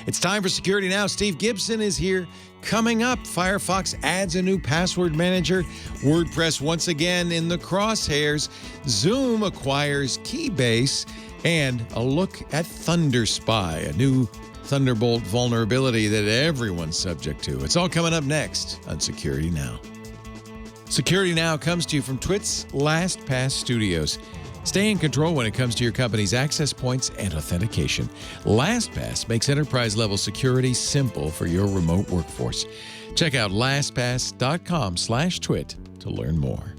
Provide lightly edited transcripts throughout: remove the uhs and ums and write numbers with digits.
It's time for Security Now. Steve Gibson is here. Coming up, Firefox adds a new password manager. WordPress once again in the crosshairs. Zoom acquires Keybase. And a look at ThunderSpy, a new Thunderbolt vulnerability that everyone's subject to. It's all coming up next on Security Now. Security Now comes to you from TWiT's LastPass Studios. Stay in control when it comes to your company's access points and authentication. LastPass makes enterprise-level security simple for your remote workforce. Check out lastpass.com/twit to learn more.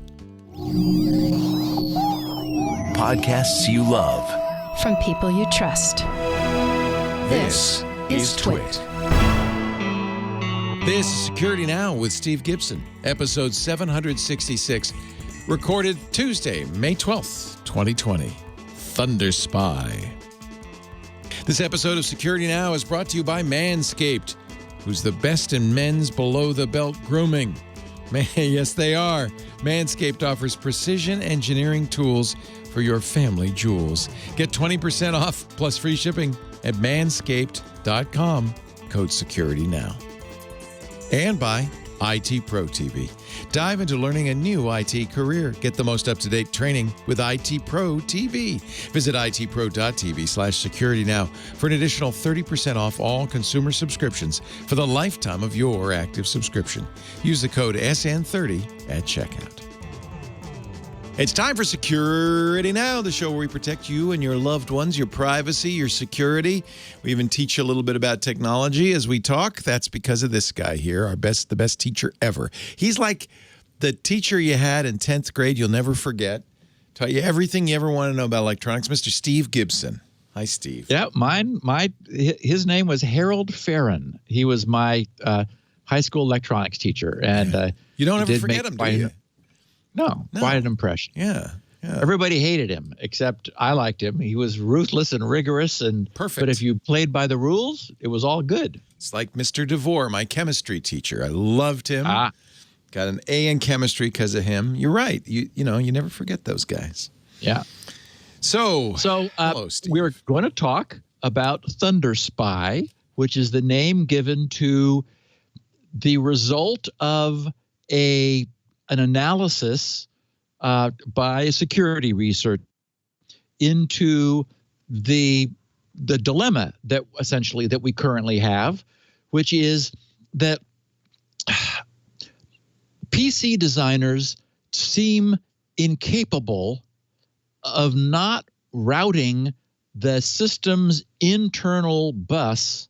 Podcasts you love. From people you trust. This is TWiT. This is Security Now with Steve Gibson, episode 766, recorded Tuesday, May 12th, 2020. ThunderSpy. This episode of Security Now is brought to you by Manscaped, who's the best in men's below-the-belt grooming. Yes, they are. Manscaped offers precision engineering tools for your family jewels. Get 20% off plus free shipping at manscaped.com. Code SecurityNow. And by ITProTV. Dive into learning a new IT career. Get the most up-to-date training with ITProTV. Visit itpro.tv/securitynow for an additional 30% off all consumer subscriptions for the lifetime of your active subscription. Use the code SN30 at checkout. It's time for Security Now, the show where we protect you and your loved ones, your privacy, your security. We even teach you a little bit about technology as we talk. That's because of this guy here, the best teacher ever. He's like the teacher you had in 10th grade you'll never forget. Taught you everything you ever want to know about electronics. Mr. Steve Gibson. Hi, Steve. Yeah, his name was Harold Farron. He was my high school electronics teacher. And you don't ever forget him, do you? No, quite an impression. Yeah. Everybody hated him, except I liked him. He was ruthless and rigorous, and perfect. But if you played by the rules, it was all good. It's like Mr. DeVore, my chemistry teacher. I loved him. Got an A in chemistry because of him. You're right. You never forget those guys. Yeah. So hello, Steve. We're going to talk about ThunderSpy, which is the name given to the result of an analysis by a security researcher into the dilemma that we currently have, which is that PC designers seem incapable of not routing the system's internal bus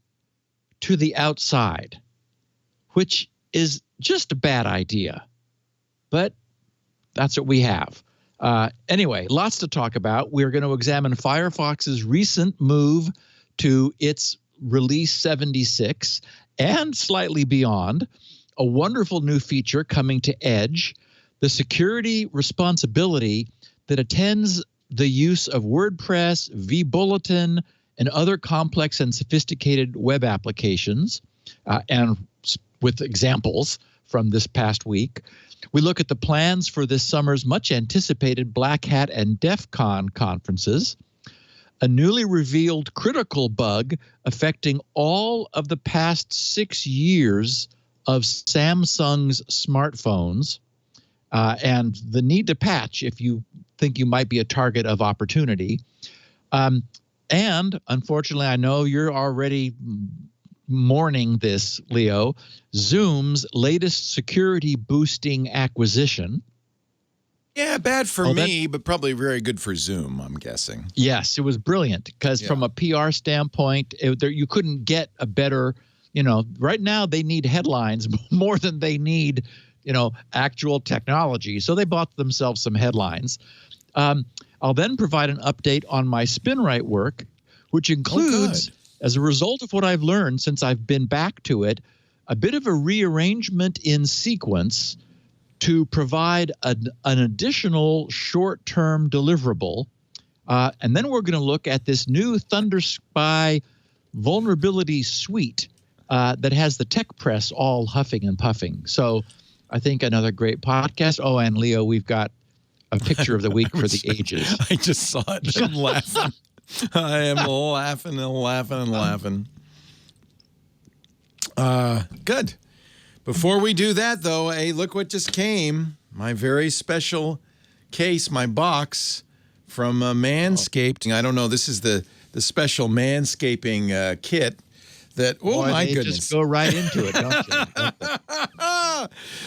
to the outside, which is just a bad idea. But that's what we have. Anyway, lots to talk about. We're going to examine Firefox's recent move to its release 76 and slightly beyond, a wonderful new feature coming to Edge, the security responsibility that attends the use of WordPress, vBulletin, and other complex and sophisticated web applications, and with examples from this past week. We look at the plans for this summer's much-anticipated Black Hat and DefCon conferences, a newly revealed critical bug affecting all of the past 6 years of Samsung's smartphones, and the need to patch if you think you might be a target of opportunity. And unfortunately, I know you're already mourning this, Leo, Zoom's latest security boosting acquisition. Yeah, bad for me, but probably very good for Zoom, I'm guessing. Yes, it was brilliant because from a PR standpoint, you couldn't get a better, right now they need headlines more than they need, actual technology. So they bought themselves some headlines. I'll then provide an update on my SpinRite work, which includes, as a result of what I've learned since I've been back to it, a bit of a rearrangement in sequence to provide an additional short-term deliverable. And then we're going to look at this new ThunderSpy vulnerability suite that has the tech press all huffing and puffing. So I think another great podcast. Oh, and Leo, we've got a picture of the week for the ages. I just saw it. I'm laughing. I am laughing and laughing and laughing. Good. Before we do that, though, hey, look what just came. My very special case, my box from Manscaped. I don't know. This is the special manscaping kit. That my goodness! Just go right into it, don't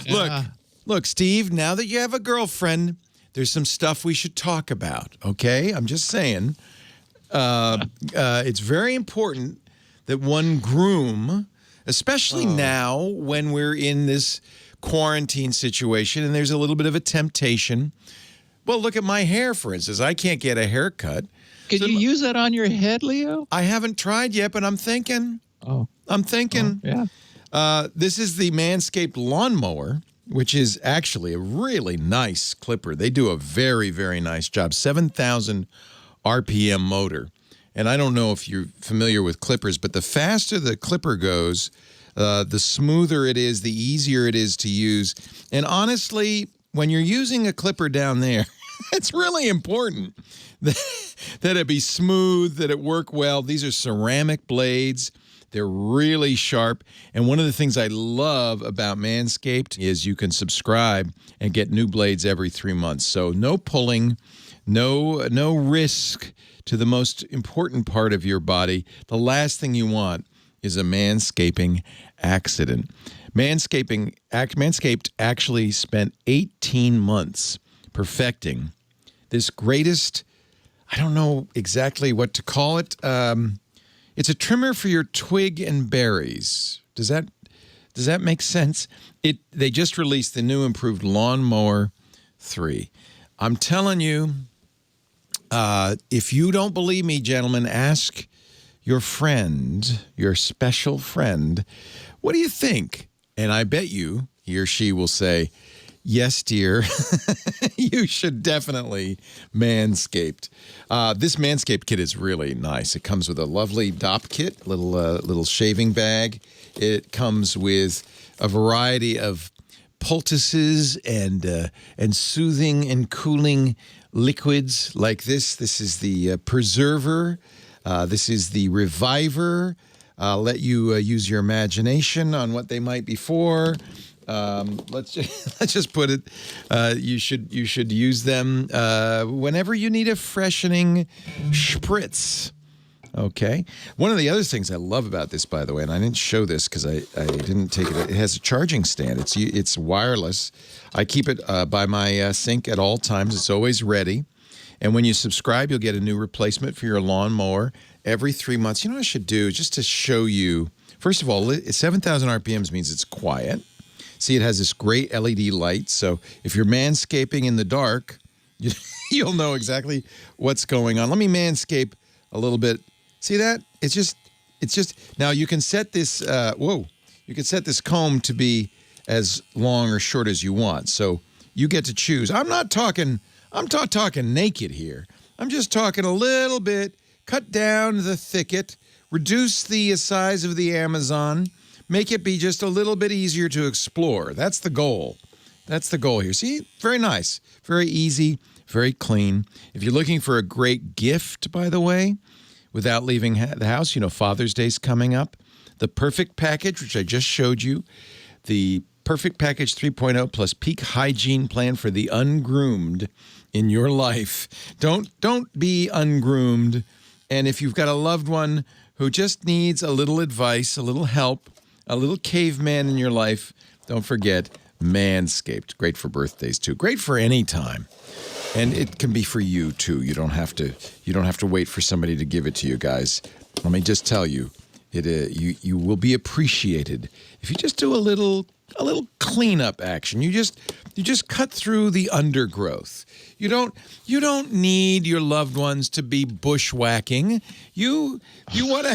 you? Look, Steve. Now that you have a girlfriend, there's some stuff we should talk about. Okay, I'm just saying. It's very important that one groom, especially now when we're in this quarantine situation, and there's a little bit of a temptation. Well, look at my hair, for instance. I can't get a haircut. Can you use that on your head, Leo? I haven't tried yet, but I'm thinking. I'm thinking. Yeah. This is the Manscaped lawnmower, which is actually a really nice clipper. They do a very, very nice job. 7,000 RPM motor. And I don't know if you're familiar with clippers, but the faster the clipper goes, the smoother it is, the easier it is to use. And honestly, when you're using a clipper down there, it's really important that it be smooth, that it work well. These are ceramic blades. They're really sharp. And one of the things I love about Manscaped is you can subscribe and get new blades every 3 months. So no pulling, no risk to the most important part of your body. The last thing you want is a manscaping accident. Manscaped actually spent 18 months perfecting this greatest, I don't know exactly what to call it. It's a trimmer for your twig and berries. Does that make sense? They just released the new improved Lawnmower 3. I'm telling you, if you don't believe me, gentlemen, ask your friend, your special friend, what do you think? And I bet you, he or she will say, yes, dear, you should definitely Manscaped. This Manscaped kit is really nice. It comes with a lovely DOP kit, little shaving bag. It comes with a variety of poultices and soothing and cooling liquids like this. This is the Preserver. This is the Reviver. Let you use your imagination on what they might be for. Let's just put it. You should use them whenever you need a freshening spritz. Okay. One of the other things I love about this, by the way, and I didn't show this because I didn't take it. It has a charging stand. It's wireless. I keep it by my sink at all times. It's always ready. And when you subscribe, you'll get a new replacement for your lawnmower every 3 months. You know what I should do just to show you? First of all, 7,000 RPMs means it's quiet. See, it has this great LED light. So if you're manscaping in the dark, you'll know exactly what's going on. Let me manscape a little bit. See that? It's just. Now you can set this. You can set this comb to be as long or short as you want. So you get to choose. I'm not talking naked here. I'm just talking a little bit. Cut down the thicket. Reduce the size of the Amazon. Make it be just a little bit easier to explore. That's the goal. That's the goal here. See? Very nice. Very easy. Very clean. If you're looking for a great gift, by the way, without leaving the house, Father's Day's coming up. The Perfect Package, which I just showed you. The Perfect Package 3.0 plus peak hygiene plan for the ungroomed in your life. Don't be ungroomed. And if you've got a loved one who just needs a little advice, a little help, a little caveman in your life, don't forget Manscaped. Great for birthdays too. Great for any time. And it can be for you too. You don't have to wait for somebody to give it to you, guys. Let me just tell you, you will be appreciated if you just do a little cleanup action. You just cut through the undergrowth. You don't need your loved ones to be bushwhacking. You want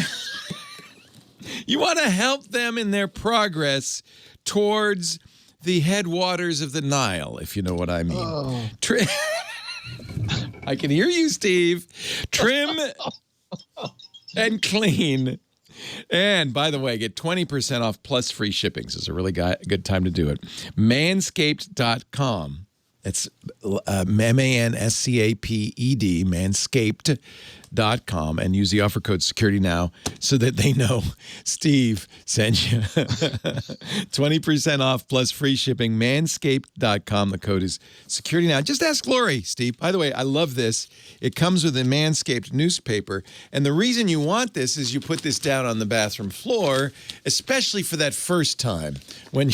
to help them in their progress towards the headwaters of the Nile, if you know what I mean. Oh. I can hear you, Steve. Trim and clean. And by the way, get 20% off plus free shipping. So it's a really good time to do it. Manscaped.com. It's Manscaped, Manscaped.com and use the offer code SecurityNow so that they know Steve sent you 20% off plus free shipping. Manscaped.com. The code is SecurityNow. Just ask Lori, Steve. By the way, I love this. It comes with a Manscaped newspaper. And the reason you want this is you put this down on the bathroom floor, especially for that first time when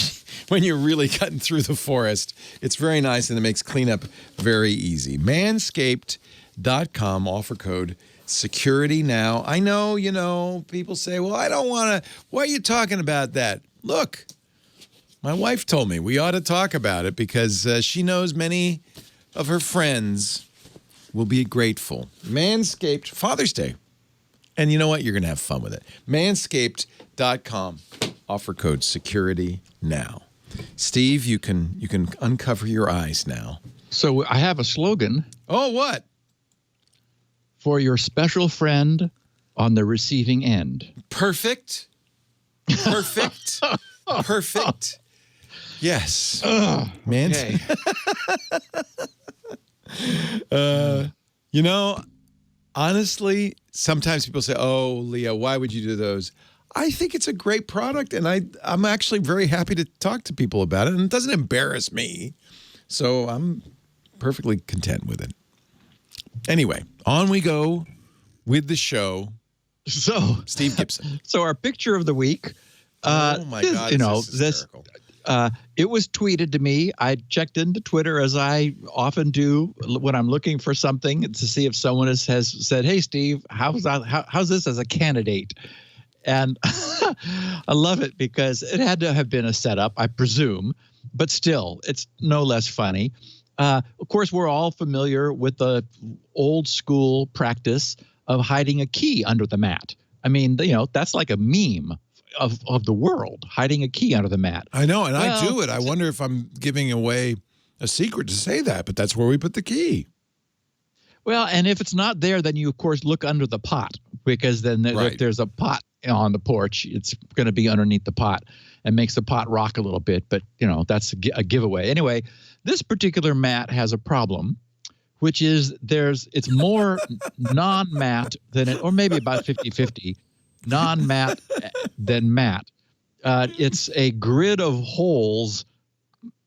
you're really cutting through the forest. It's very nice and it makes cleanup very easy. Manscaped.com, offer code SecurityNow. I know, people say, well, I don't want to. Why are you talking about that? Look, my wife told me we ought to talk about it because she knows many of her friends will be grateful. Manscaped, Father's Day. And you know what? You're going to have fun with it. Manscaped.com, offer code SecurityNow. Steve, you can uncover your eyes now. So I have a slogan. Oh, what? For your special friend on the receiving end. Perfect. Perfect. Perfect. Yes. Okay. Honestly, sometimes people say, oh, Leo, why would you do those? I think it's a great product, and I'm actually very happy to talk to people about it, and it doesn't embarrass me. So I'm perfectly content with it. Anyway, on we go with the show. So, Steve Gibson. So our picture of the week. Oh my God! It was tweeted to me. I checked into Twitter as I often do when I'm looking for something to see if someone has said, "Hey, Steve, how's this as a candidate?" And I love it because it had to have been a setup, I presume, but still, it's no less funny. Of course, we're all familiar with the old school practice of hiding a key under the mat. I mean, that's like a meme of the world, hiding a key under the mat. I know, and I do it. I wonder if I'm giving away a secret to say that, but that's where we put the key. Well, and if it's not there, then you, of course, look under the pot, because then if there's a pot on the porch, it's going to be underneath the pot and makes the pot rock a little bit. But, that's a giveaway. Anyway, this particular mat has a problem, which is it's more non-matte than it, or maybe about 50-50, non-matte than matte. It's a grid of holes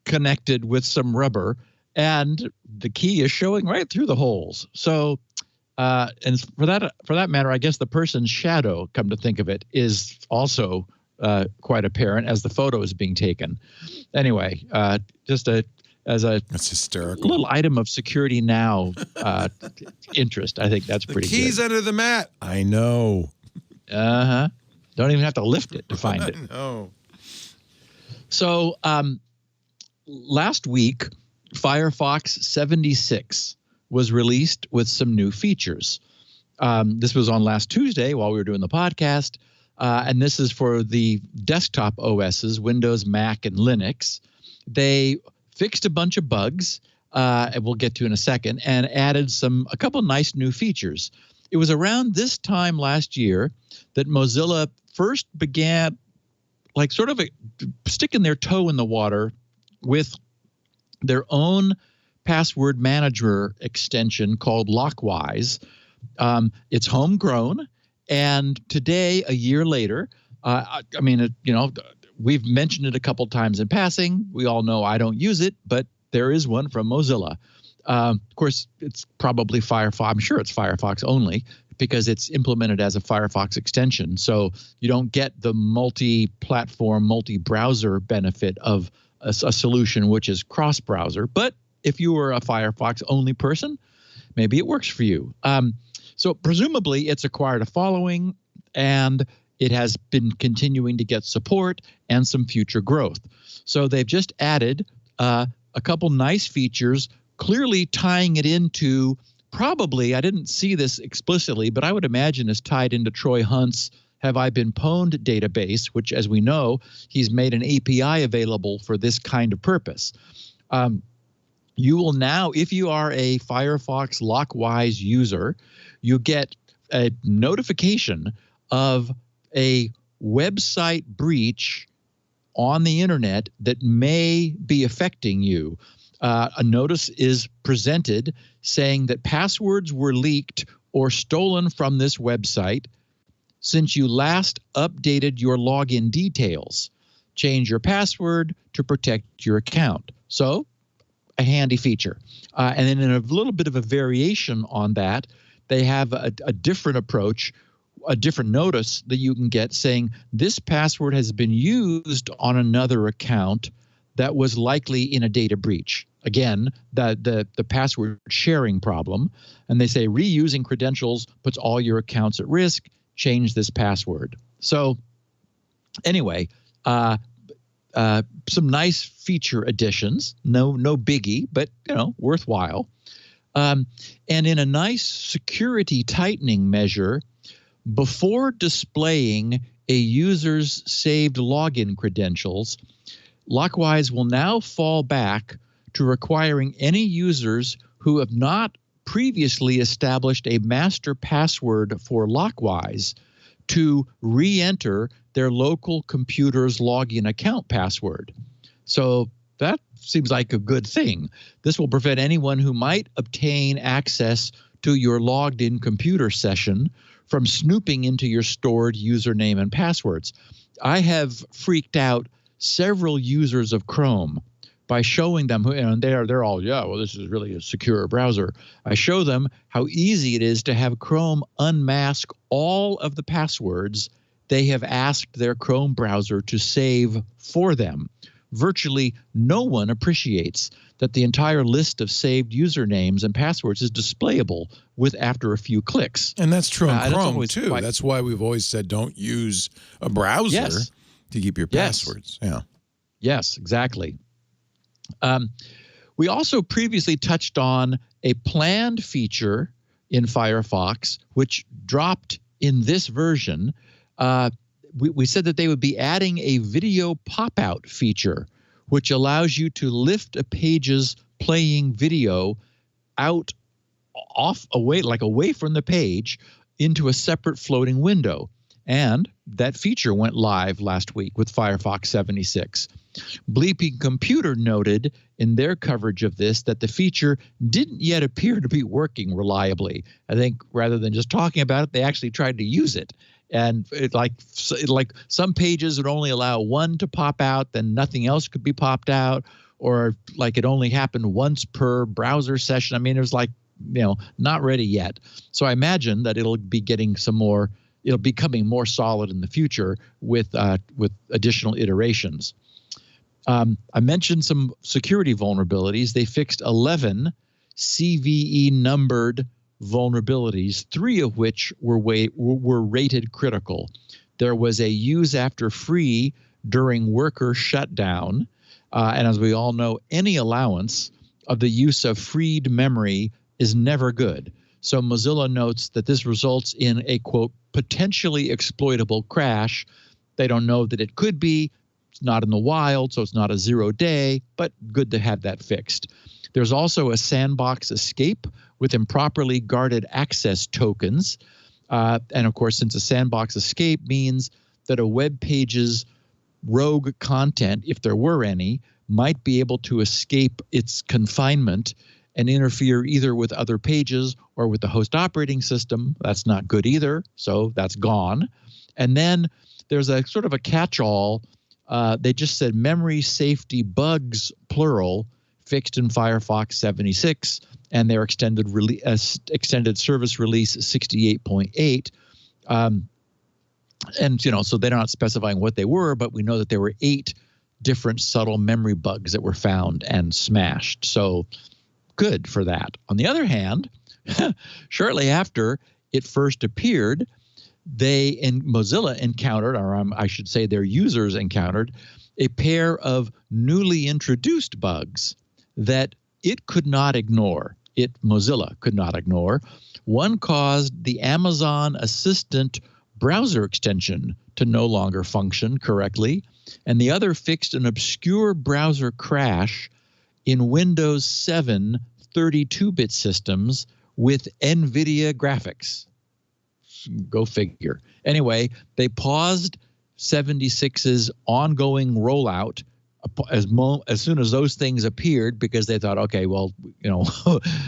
connected with some rubber, and the key is showing right through the holes. So, and for that matter, I guess the person's shadow, come to think of it, is also quite apparent as the photo is being taken. Anyway, that's hysterical. Little item of Security Now interest. I think that's pretty good. The key's under the mat. I know. Don't even have to lift it to find it. No. So last week, Firefox 76 was released with some new features. This was on last Tuesday while we were doing the podcast, and this is for the desktop OSs, Windows, Mac, and Linux. They fixed a bunch of bugs, and we'll get to in a second, and added a couple nice new features. It was around this time last year that Mozilla first began sort of sticking their toe in the water with their own password manager extension called Lockwise. It's homegrown, and today, a year later, we've mentioned it a couple times in passing. We all know I don't use it, but there is one from Mozilla. Of course, it's probably Firefox. I'm sure it's Firefox only because it's implemented as a Firefox extension. So you don't get the multi-platform, multi-browser benefit of a solution which is cross-browser. But if you were a Firefox-only person, maybe it works for you. So presumably it's acquired a following, and it has been continuing to get support and some future growth. So they've just added a couple nice features, clearly tying it into probably, I didn't see this explicitly, but I would imagine is tied into Troy Hunt's Have I Been Pwned database, which, as we know, he's made an API available for this kind of purpose. You will now, if you are a Firefox Lockwise user, you get a notification of a website breach on the internet that may be affecting you. A notice is presented saying that passwords were leaked or stolen from this website since you last updated your login details. Change your password to protect your account. So, a handy feature. And then in a little bit of a variation on that, they have a different approach, a different notice that you can get saying this password has been used on another account that was likely in a data breach. Again, the password sharing problem. And they say reusing credentials puts all your accounts at risk. Change this password. So anyway, some nice feature additions. No biggie, but worthwhile. And in a nice security tightening measure, before displaying a user's saved login credentials, Lockwise will now fall back to requiring any users who have not previously established a master password for Lockwise to re-enter their local computer's login account password. So that seems like a good thing. This will prevent anyone who might obtain access to your logged in computer session from snooping into your stored username and passwords. I have freaked out several users of Chrome by showing them, and they're all, this is really a secure browser. I show them how easy it is to have Chrome unmask all of the passwords they have asked their Chrome browser to save for them. Virtually no one appreciates that the entire list of saved usernames and passwords is displayable after a few clicks. And that's true in Chrome, too. That's why we've always said don't use a browser to keep your passwords. Yeah. Yes, exactly. We also previously touched on a planned feature in Firefox, which dropped in this version. We said that they would be adding a video pop-out feature, which allows you to lift a page's playing video away from the page into a separate floating window. And that feature went live last week with Firefox 76. Bleeping Computer noted in their coverage of this that the feature didn't yet appear to be working reliably. I think rather than just talking about it, they actually tried to use it. And like some pages would only allow one to pop out, then nothing else could be popped out, or like it only happened once per browser session. I mean, it was like, not ready yet. So I imagine that it'll be getting it'll be becoming more solid in the future with additional iterations. I mentioned some security vulnerabilities. They fixed 11 CVE numbered vulnerabilities, 3 of which were rated critical. There was a use after free during worker shutdown. And as we all know, any allowance of the use of freed memory is never good. So Mozilla notes that this results in a, quote, potentially exploitable crash. They don't know that it could be. It's not in the wild, so it's not a 0-day, but good to have that fixed. There's also a sandbox escape with improperly guarded access tokens. And of course, since a sandbox escape means that a web page's rogue content, if there were any, might be able to escape its confinement and interfere either with other pages or with the host operating system. That's not good either, so that's gone. And then there's a sort of a catch-all. They just said memory safety bugs, plural, fixed in Firefox 76 and their extended service release 68.8. And, so they're not specifying what they were, but we know that there were 8 different subtle memory bugs that were found and smashed. So good for that. On the other hand, shortly after it first appeared, Mozilla encountered, or I should say their users encountered, a pair of newly introduced bugs that Mozilla could not ignore. One caused the Amazon Assistant browser extension to no longer function correctly, and the other fixed an obscure browser crash in Windows 7 32-bit systems with NVIDIA graphics. Go figure. Anyway, they paused 76's ongoing rollout as soon as those things appeared, because they thought, okay, well,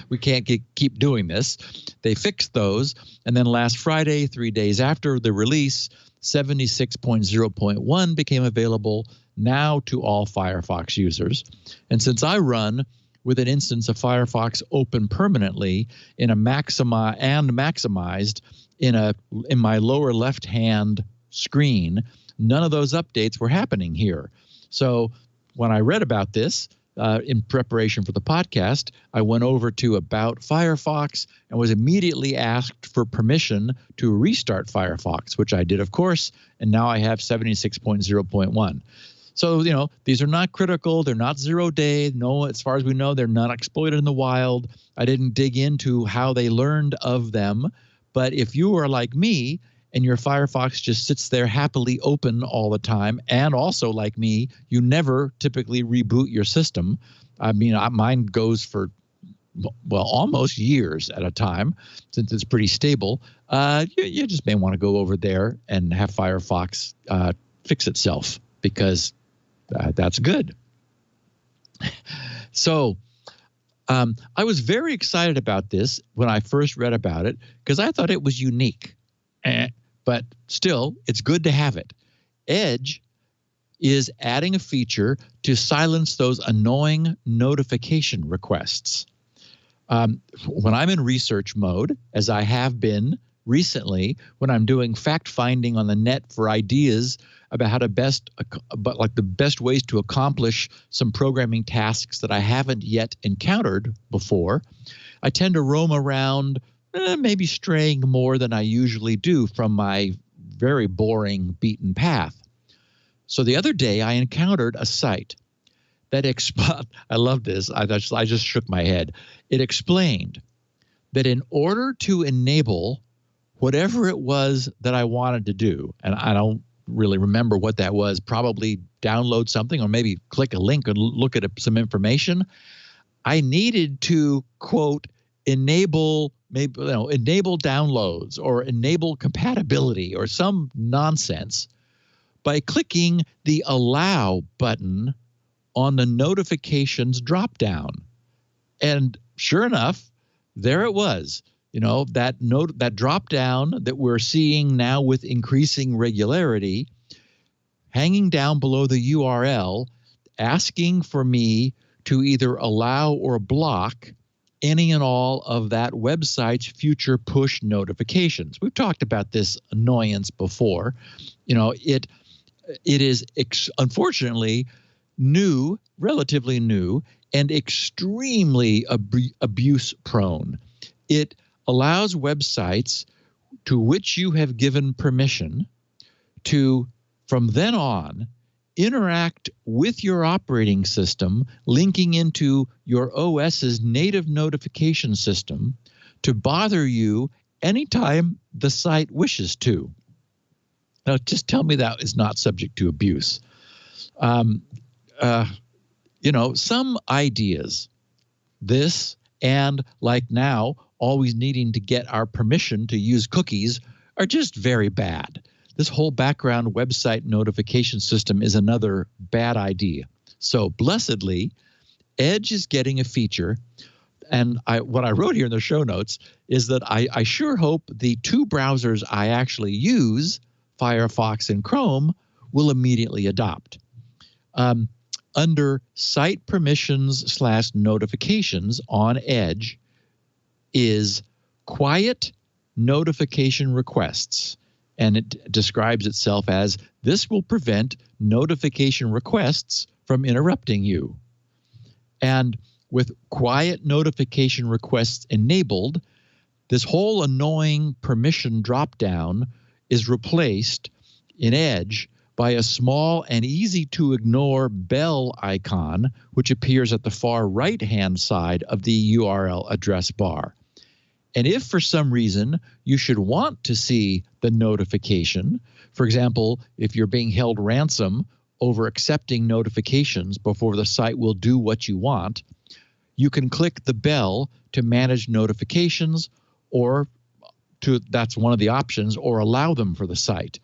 we can't keep doing this. They fixed those, and then last Friday, 3 days after the release, 76.0.1 became available now to all Firefox users. And since I run with an instance of Firefox open permanently in a maximized in my lower left-hand screen, none of those updates were happening here. So when I read about this in preparation for the podcast, I went over to About Firefox and was immediately asked for permission to restart Firefox, which I did, of course, and now I have 76.0.1. So, these are not critical. They're not 0 day. No, as far as we know, they're not exploited in the wild. I didn't dig into how they learned of them. But if you are like me, and your Firefox just sits there happily open all the time, and also like me, you never typically reboot your system. I mean, mine goes for, almost years at a time, since it's pretty stable. You just may want to go over there and have Firefox fix itself, because that's good. So I was very excited about this when I first read about it, because I thought it was unique. But still, it's good to have it. Edge is adding a feature to silence those annoying notification requests. When I'm in research mode, as I have been recently, when I'm doing fact-finding on the net for ideas about how to the best ways to accomplish some programming tasks that I haven't yet encountered before, I tend to roam around, maybe straying more than I usually do from my very boring beaten path. So the other day I encountered a site that I love this. I just shook my head. It explained that in order to enable whatever it was that I wanted to do, and I don't really remember what that was, probably download something or maybe click a link and look at some information, I needed to, quote, enable downloads or enable compatibility or some nonsense by clicking the allow button on the notifications dropdown. And sure enough, there it was. That dropdown that we're seeing now with increasing regularity, hanging down below the URL, asking for me to either allow or block any and all of that website's future push notifications. We've talked about this annoyance before. It is unfortunately new, relatively new, and extremely abuse prone. It allows websites to which you have given permission to, from then on, interact with your operating system, linking into your OS's native notification system to bother you anytime the site wishes to. Now, just tell me that is not subject to abuse. Some ideas, this and like now, always needing to get our permission to use cookies, are just very bad. This whole background website notification system is another bad idea. So blessedly, Edge is getting a feature, and what I wrote here in the show notes is that I sure hope the two browsers I actually use, Firefox and Chrome, will immediately adopt. Under Site Permissions / Notifications on Edge is Quiet Notification Requests. And it describes itself as, this will prevent notification requests from interrupting you. And with quiet notification requests enabled, this whole annoying permission dropdown is replaced in Edge by a small and easy to ignore bell icon, which appears at the far right-hand side of the URL address bar. And if for some reason you should want to see the notification, for example, if you're being held ransom over accepting notifications before the site will do what you want, you can click the bell to manage notifications, or that's one of the options, or allow them for the site.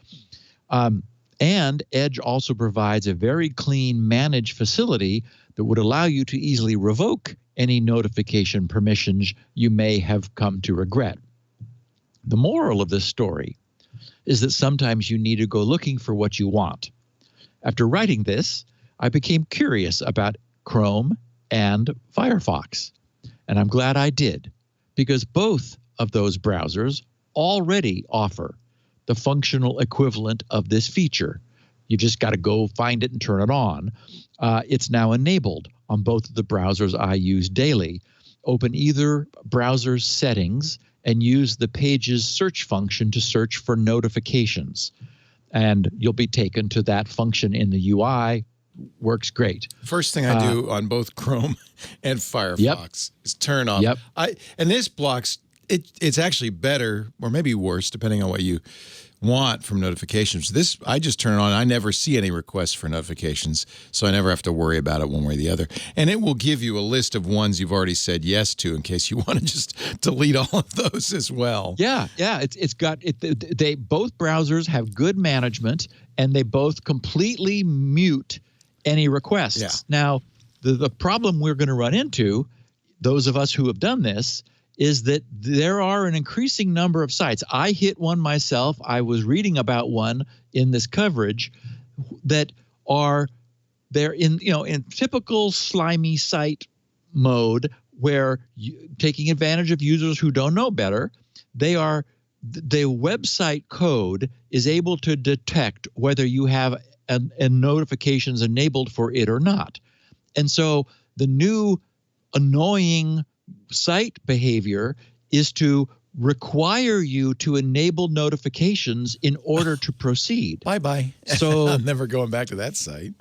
And Edge also provides a very clean manage facility that would allow you to easily revoke any notification permissions you may have come to regret. The moral of this story is that sometimes you need to go looking for what you want. After writing this, I became curious about Chrome and Firefox, and I'm glad I did, because both of those browsers already offer the functional equivalent of this feature. You just got to go find it and turn it on. It's now enabled on both of the browsers I use daily. Open either browser's settings and use the Page's search function to search for notifications. And you'll be taken to that function in the UI. Works great. First thing I do on both Chrome and Firefox is turn off. And this blocks, it's actually better or maybe worse, depending on what you want from notifications. This, I just turn it on. I never see any requests for notifications, so I never have to worry about it one way or the other. And it will give you a list of ones you've already said yes to in case you want to just delete all of those as well. Yeah. It's got it. They both browsers have good management, and they both completely mute any requests. Yeah. Now, the problem we're going to run into, those of us who have done this, is that there are an increasing number of sites. I hit one myself. I was reading about one in this coverage that they're in typical slimy site mode, where taking advantage of users who don't know better. The website code is able to detect whether you have a notifications enabled for it or not. And so the new annoying site behavior is to require you to enable notifications in order to proceed. Bye-bye. So I'm never going back to that site.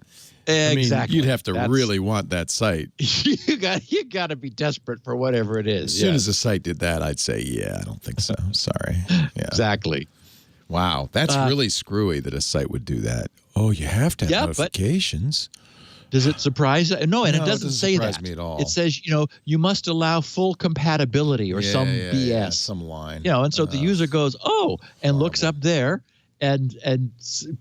Exactly. I mean, you'd have to really want that site. You got to be desperate for whatever it is. As soon as the site did that, I'd say, yeah, I don't think so. Sorry. Yeah. Exactly. Wow. That's really screwy that a site would do that. Oh, you have to have notifications. Does it surprise you? No, and it doesn't say that. Surprise me at all. It says, you must allow full compatibility or some BS. Yeah, some line. And so the user goes, and looks up there and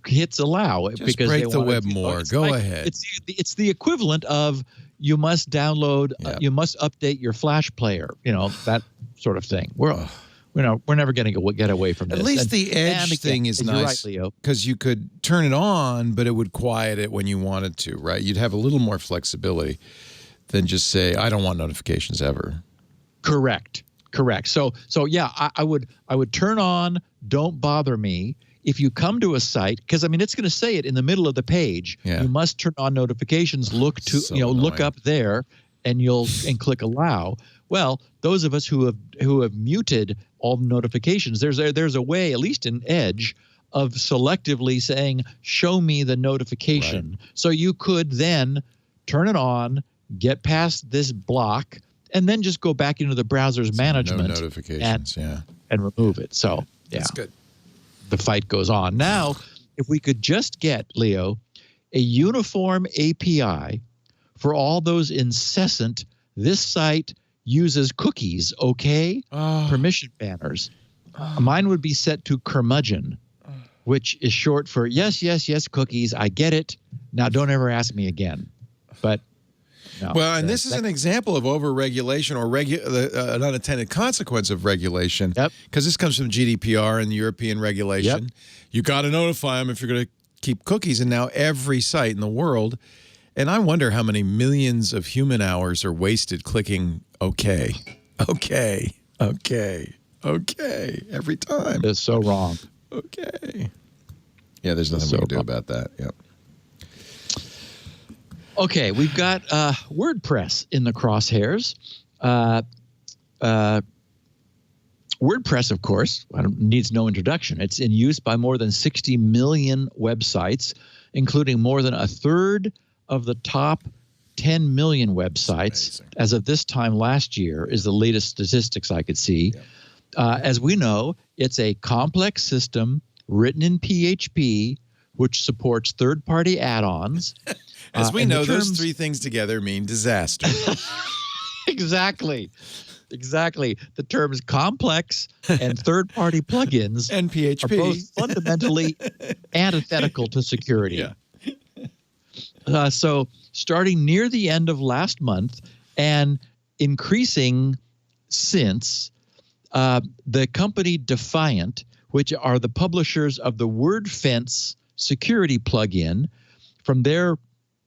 hits allow. Just because break they the want web more. Go ahead. It's the equivalent of you must download, you must update your Flash player, that sort of thing. We're never going to get away from this. At least the Edge thing is nice, because you could turn it on, but it would quiet it when you wanted to, right? You'd have a little more flexibility than just say, I don't want notifications ever. Correct. So yeah, I would turn on don't bother me. If you come to a site, because it's going to say it in the middle of the page. Yeah. You must turn on notifications. Look up there, and click allow. Well, those of us who have muted all the notifications, there's a way, at least in Edge, of selectively saying, show me the notification. Right. So you could then turn it on, get past this block, and then just go back into the browser's management no notifications, and remove it. So that's good. The fight goes on. Now, if we could just get, Leo, a uniform API for all those incessant, this site uses cookies, permission banners. Mine would be set to curmudgeon, which is short for yes, cookies. I get it. Now don't ever ask me again. But no. Well, and this is an example of overregulation or an unintended consequence of regulation. Yep. Because this comes from GDPR and the European regulation. Yep. You got to notify them if you're going to keep cookies. And now every site in the world. And I wonder how many millions of human hours are wasted clicking okay every time. That's so wrong. Okay. Yeah, there's nothing we can do about that. Yep. Okay, we've got WordPress in the crosshairs. WordPress, of course, needs no introduction. It's in use by more than 60 million websites, including more than a third of the top 10 million websites as of this time last year is the latest statistics I could see. Yeah. As we know, it's a complex system written in PHP, which supports third-party add-ons. As we know, those three things together mean disaster. Exactly. Exactly. The terms complex and third-party plugins And PHP are both fundamentally antithetical to security. Yeah. So starting near the end of last month and increasing since, the company Defiant, which are the publishers of the WordFence security plugin, from their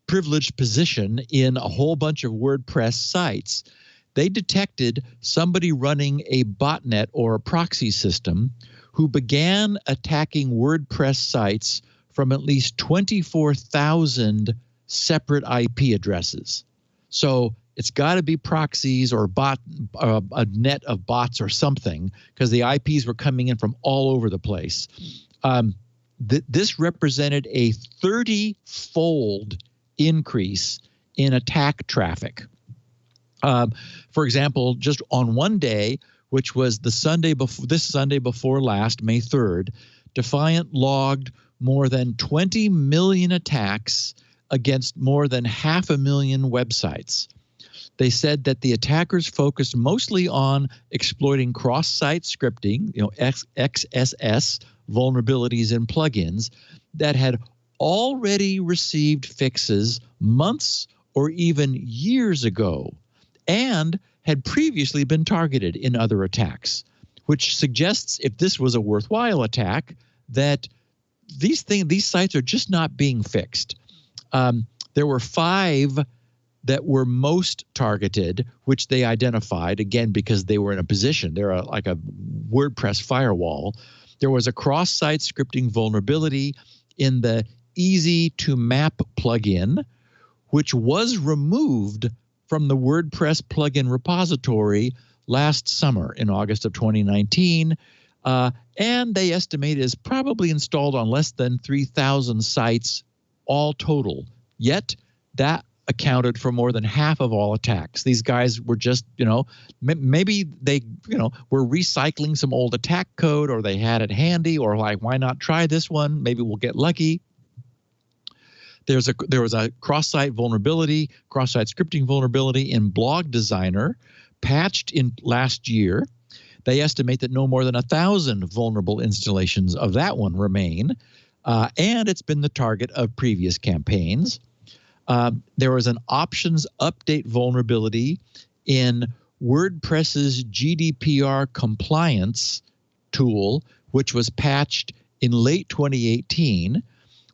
privileged position in a whole bunch of WordPress sites, they detected somebody running a botnet or a proxy system who began attacking WordPress sites from at least 24,000 separate IP addresses. So it's got to be proxies or a net of bots or something, because the IPs were coming in from all over the place. This represented a 30-fold increase in attack traffic. For example, just on one day, which was this Sunday before last, May 3rd, Defiant logged more than 20 million attacks against more than 500,000 websites. They said that the attackers focused mostly on exploiting cross-site scripting, XSS vulnerabilities in plugins that had already received fixes months or even years ago and had previously been targeted in other attacks, which suggests, if this was a worthwhile attack, that these sites are just not being fixed. There were 5 that were most targeted, which they identified, again, because they were in a position. They're like a WordPress firewall. There was a cross-site scripting vulnerability in the Easy to Map plugin, which was removed from the WordPress plugin repository last summer in August of 2019. And they estimate is probably installed on less than 3,000 sites all total. Yet that accounted for more than half of all attacks. These guys were just, maybe they, were recycling some old attack code, or they had it handy, or like, why not try this one? Maybe we'll get lucky. There was a cross-site scripting vulnerability in Blog Designer, patched in last year. They estimate that no more than 1,000 vulnerable installations of that one remain, and it's been the target of previous campaigns. There was an options update vulnerability in WordPress's GDPR compliance tool, which was patched in late 2018,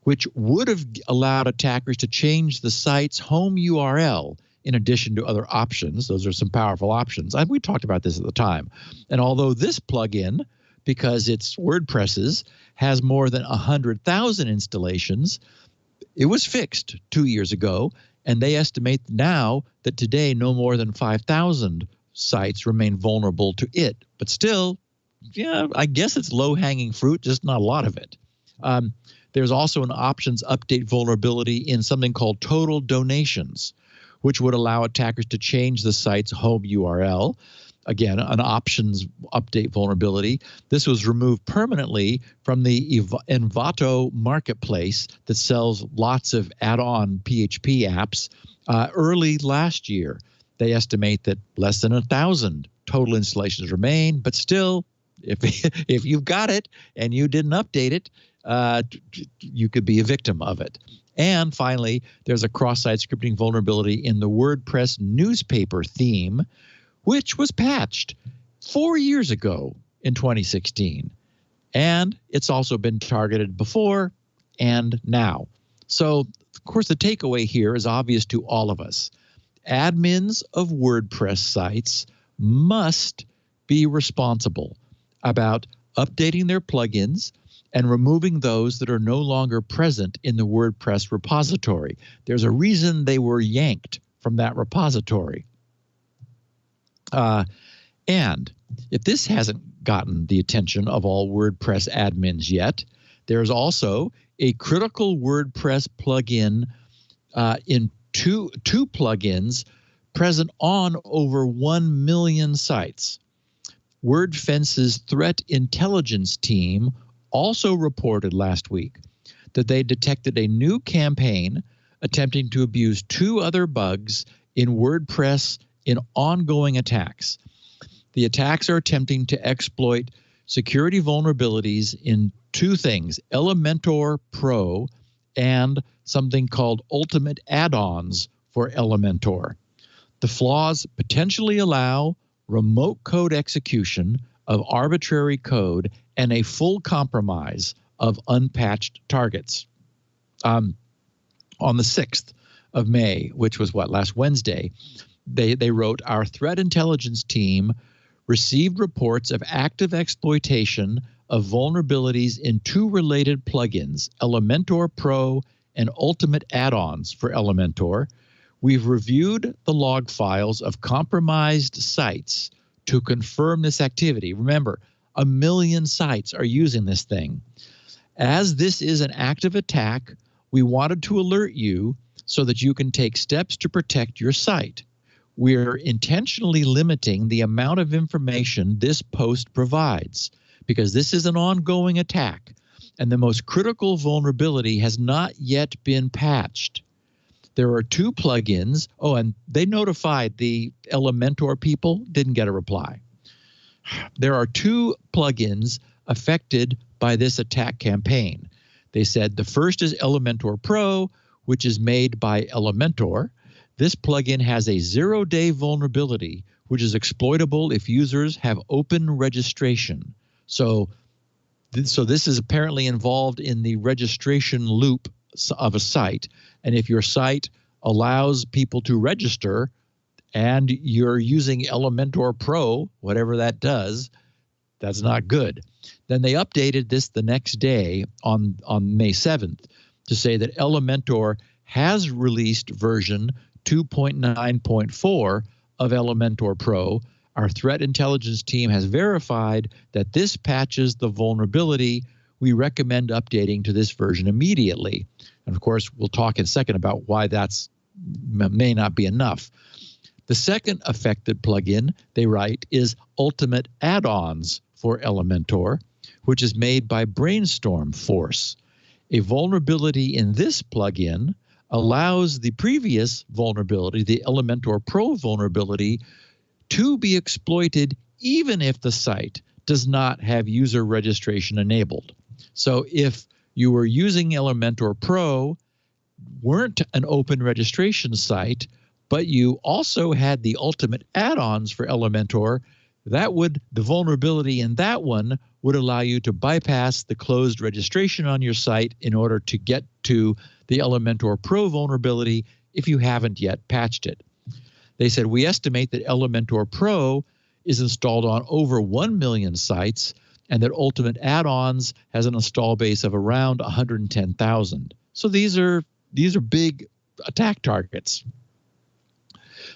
which would have allowed attackers to change the site's home URL in addition to other options. Those are some powerful options. We talked about this at the time. And although this plugin, because it's WordPress's, has more than 100,000 installations, it was fixed 2 years ago, and they estimate now that today no more than 5,000 sites remain vulnerable to it. But still, I guess it's low-hanging fruit, just not a lot of it. There's also an options update vulnerability in something called total donations, which would allow attackers to change the site's home URL. Again, an options update vulnerability. This was removed permanently from the Envato marketplace that sells lots of add-on PHP apps early last year. They estimate that less than 1,000 total installations remain, but still, if you've got it and you didn't update it, you could be a victim of it. And finally, there's a cross-site scripting vulnerability in the WordPress newspaper theme, which was patched 4 years ago in 2016. And it's also been targeted before and now. So, of course, the takeaway here is obvious to all of us. Admins of WordPress sites must be responsible about updating their plugins and removing those that are no longer present in the WordPress repository. There's a reason they were yanked from that repository. And if this hasn't gotten the attention of all WordPress admins yet, there's also a critical WordPress plugin in two plugins present on over 1 million sites. WordFence's threat intelligence team also reported last week that they detected a new campaign attempting to abuse 2 other bugs in WordPress in ongoing attacks. The attacks are attempting to exploit security vulnerabilities in two things, Elementor Pro and something called Ultimate Add-ons for Elementor. The flaws potentially allow remote code execution of arbitrary code and a full compromise of unpatched targets. On the 6th of May, which was last Wednesday, they wrote, our threat intelligence team received reports of active exploitation of vulnerabilities in two related plugins, Elementor Pro and Ultimate Add-ons for Elementor. We've reviewed the log files of compromised sites to confirm this activity. Remember, 1 million sites are using this thing. As this is an active attack, we wanted to alert you so that you can take steps to protect your site. We're intentionally limiting the amount of information this post provides because this is an ongoing attack, and the most critical vulnerability has not yet been patched. There are two plugins. Oh, and they notified the Elementor people, didn't get a reply. There are two plugins affected by this attack campaign. They said the first is Elementor Pro, which is made by Elementor. This plugin has a 0-day vulnerability, which is exploitable if users have open registration. So this is apparently involved in the registration loop of a site. And if your site allows people to register and you're using Elementor Pro, whatever that does, that's not good. Then they updated this the next day on May 7th to say that Elementor has released version 2.9.4 of Elementor Pro. Our threat intelligence team has verified that this patches the vulnerability. We recommend updating to this version immediately. And of course, we'll talk in a second about why that's may not be enough. The second affected plugin, they write, is Ultimate Add-ons for Elementor, which is made by Brainstorm Force. A vulnerability in this plugin allows the previous vulnerability, the Elementor Pro vulnerability, to be exploited even if the site does not have user registration enabled. So if you were using Elementor Pro, weren't an open registration site, but you also had the Ultimate Add-ons for Elementor, the vulnerability in that one would allow you to bypass the closed registration on your site in order to get to the Elementor Pro vulnerability if you haven't yet patched it. They said, we estimate that Elementor Pro is installed on over 1 million sites and that Ultimate Add-ons has an install base of around 110,000. So these are big attack targets.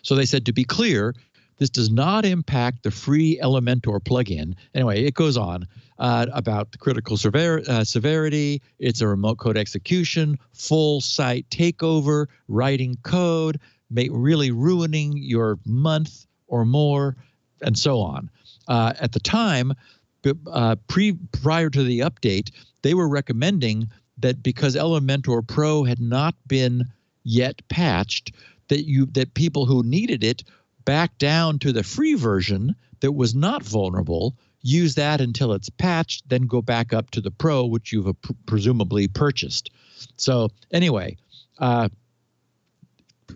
So they said, to be clear, this does not impact the free Elementor plugin. Anyway, it goes on about the critical severity. It's a remote code execution, full site takeover, writing code, really ruining your month or more, and so on. At the time, prior to the update, they were recommending that because Elementor Pro had not been yet patched, that people who needed it back down to the free version that was not vulnerable, use that until it's patched, then go back up to the Pro, which you've presumably purchased. So anyway,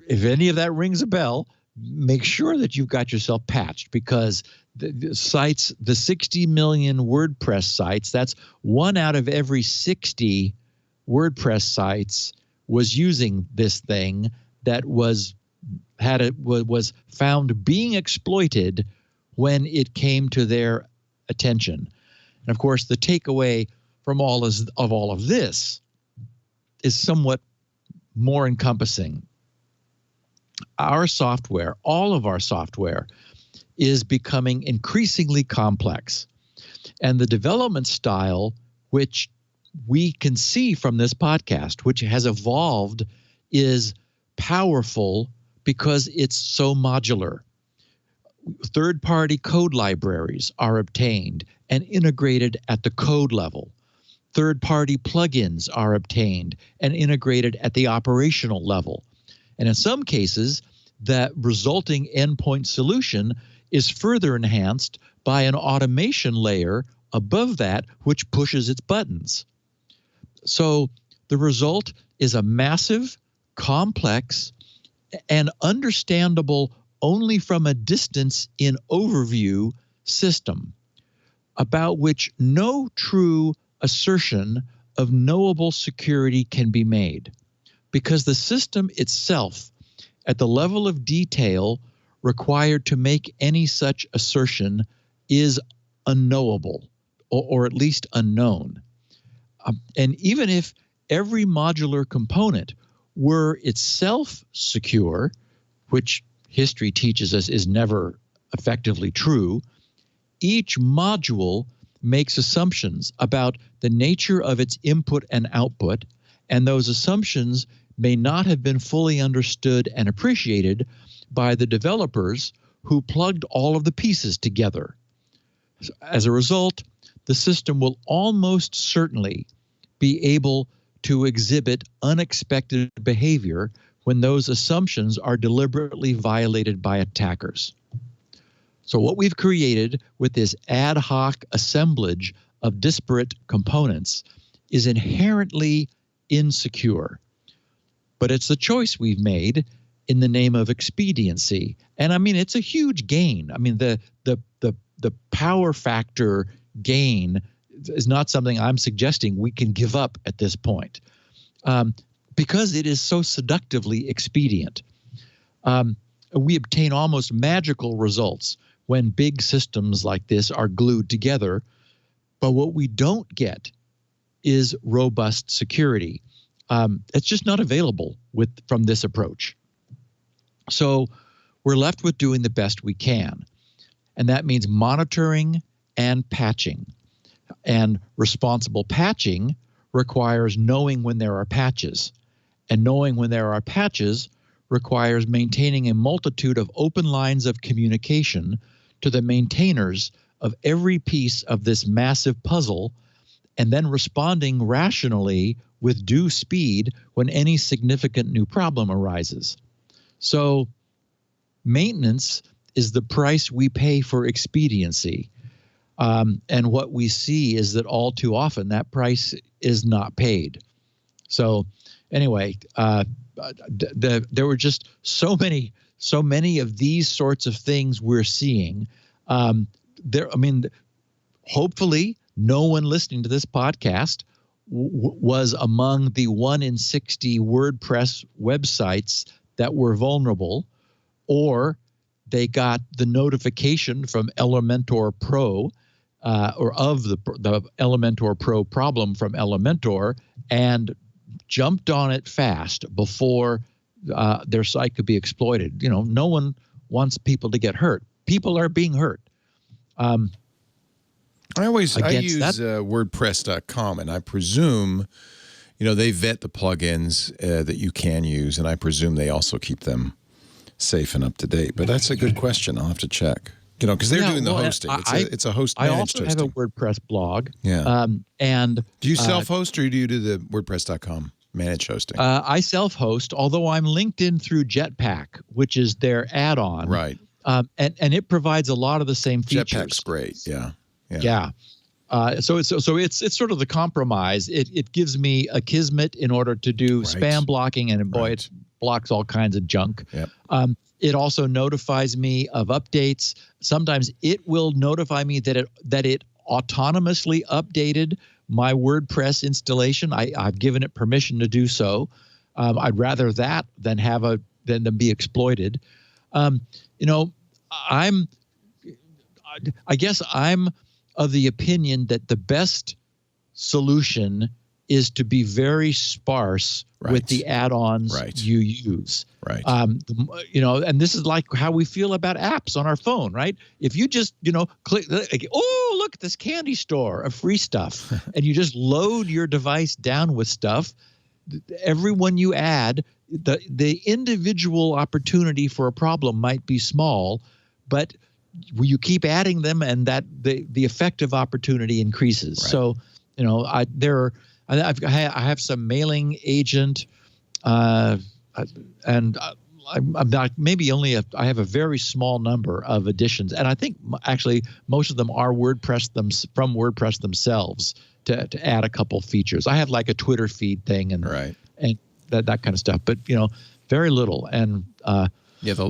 if any of that rings a bell, make sure that you've got yourself patched, because the 60 million WordPress sites, that's 1 out of every 60 WordPress sites was using this thing that was found being exploited when it came to their attention. And of course, the takeaway from all of this is somewhat more encompassing. Our software, all of our software, is becoming increasingly complex. And the development style, which we can see from this podcast, which has evolved, is powerful because it's so modular. Third-party code libraries are obtained and integrated at the code level. Third-party plugins are obtained and integrated at the operational level. And in some cases, that resulting endpoint solution is further enhanced by an automation layer above that, which pushes its buttons. So the result is a massive, complex, and understandable only from a distance in overview system, about which no true assertion of knowable security can be made, because the system itself, at the level of detail required to make any such assertion, is unknowable, or at least unknown. And even if every modular component were itself secure, which history teaches us is never effectively true, each module makes assumptions about the nature of its input and output, and those assumptions may not have been fully understood and appreciated by the developers who plugged all of the pieces together. As a result, the system will almost certainly be able to exhibit unexpected behavior when those assumptions are deliberately violated by attackers. So what we've created with this ad hoc assemblage of disparate components is inherently insecure. But it's the choice we've made in the name of expediency. And I mean, it's a huge gain. I mean, the power factor gain is not something I'm suggesting we can give up at this point, because it is so seductively expedient. We obtain almost magical results when big systems like this are glued together. But what we don't get is robust security. It's just not available from this approach. So we're left with doing the best we can. And that means monitoring and patching. And responsible patching requires knowing when there are patches. And knowing when there are patches requires maintaining a multitude of open lines of communication to the maintainers of every piece of this massive puzzle, and then responding rationally with due speed when any significant new problem arises. So maintenance is the price we pay for expediency. And what we see is that all too often that price is not paid. So anyway, there were just so many of these sorts of things we're seeing. Hopefully no one listening to this podcast was among the 1 in 60 WordPress websites that were vulnerable, or they got the notification from Elementor Pro, or of the Elementor Pro problem from Elementor, and jumped on it fast before their site could be exploited. You know, no one wants people to get hurt. People are being hurt. I use WordPress.com, and I presume, they vet the plugins that you can use, and I presume they also keep them safe and up to date. But that's a good question. I'll have to check. Because they're doing the hosting. It's a host managed hosting. I also have a WordPress blog. Yeah. And do you self-host, or do you do the WordPress.com managed hosting? I self-host, although I'm linked in through Jetpack, which is their add-on. Right. And it provides a lot of the same features. Jetpack's great. Yeah. So it's sort of the compromise. It gives me a Kismet in order to do spam blocking, and boy, it blocks all kinds of junk. Yep. It also notifies me of updates. Sometimes it will notify me that it autonomously updated my WordPress installation. I've given it permission to do so. I'd rather that than them be exploited. I guess I'm of the opinion that the best solution is to be very sparse with the add-ons you use. Right. And this is like how we feel about apps on our phone, right? If you just, click, oh, look at this candy store of free stuff, and you just load your device down with stuff, everyone you add, the individual opportunity for a problem might be small, but you keep adding them, and that the effective opportunity increases. Right. So, I have some mailing agent, and I'm not, maybe only I have a very small number of additions, and I think actually most of them are from WordPress themselves to add a couple features. I have like a Twitter feed thing and that kind of stuff, but very little. And the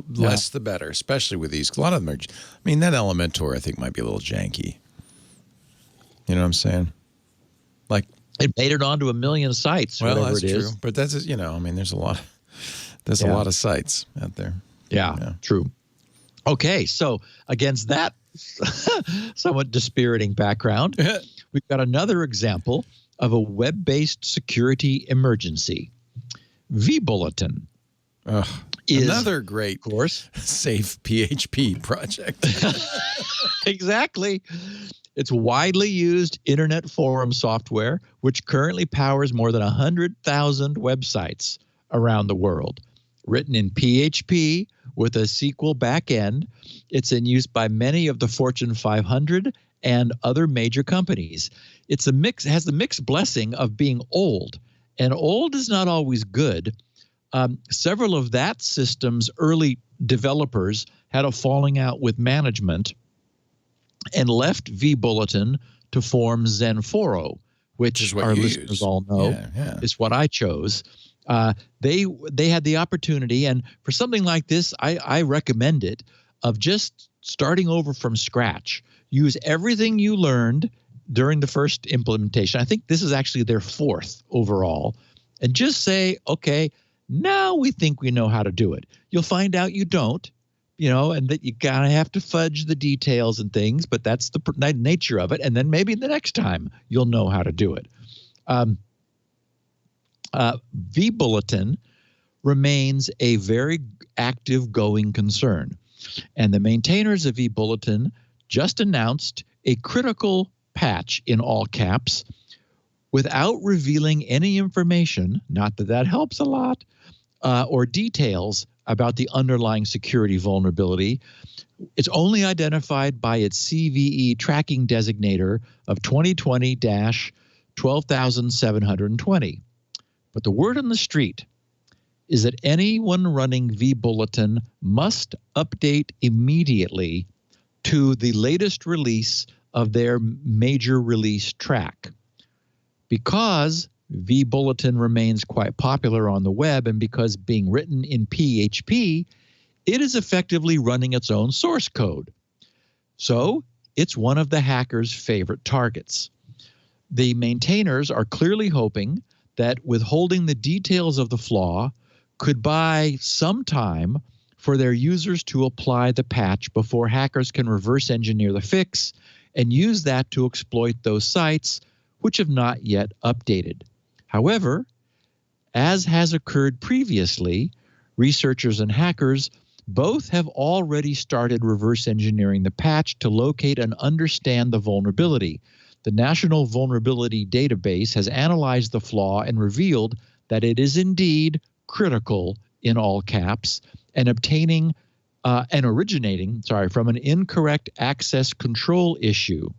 less the better, especially with these. A lot of them are. I mean, that Elementor I think might be a little janky. You know what I'm saying? Like it made it onto 1 million sites. Well, that's it is. true, but that's I mean, there's a lot. There's a lot of sites out there. Yeah, true. Okay, so against that somewhat dispiriting background, we've got another example of a web-based security emergency. vBulletin is another great, of course, safe PHP project. Exactly. It's widely used internet forum software, which currently powers more than 100,000 websites around the world. Written in PHP with a SQL backend, it's in use by many of the Fortune 500 and other major companies. It has the mixed blessing of being old, and old is not always good. Several of that system's early developers had a falling out with management and left vBulletin to form Zenforo, which our listeners all know is what I chose. They had the opportunity, and for something like this, I recommend it, of just starting over from scratch. Use everything you learned during the first implementation. I think this is actually their fourth overall. And just say, okay, now we think we know how to do it. You'll find out you don't, and that you kind of have to fudge the details and things, but that's the nature of it. And then maybe the next time you'll know how to do it. vBulletin remains a very active going concern. And the maintainers of vBulletin just announced a critical patch in all caps without revealing any information, not that that helps a lot, or details about the underlying security vulnerability. It's only identified by its CVE tracking designator of 2020-12720. But the word on the street is that anyone running vBulletin must update immediately to the latest release of their major release track. Because vBulletin remains quite popular on the web, and because being written in PHP, it is effectively running its own source code. So it's one of the hackers' favorite targets. The maintainers are clearly hoping that withholding the details of the flaw could buy some time for their users to apply the patch before hackers can reverse engineer the fix and use that to exploit those sites which have not yet updated. However, as has occurred previously, researchers and hackers both have already started reverse engineering the patch to locate and understand the vulnerability. The National Vulnerability Database has analyzed the flaw and revealed that it is indeed critical in all caps and originating from an incorrect access control issue.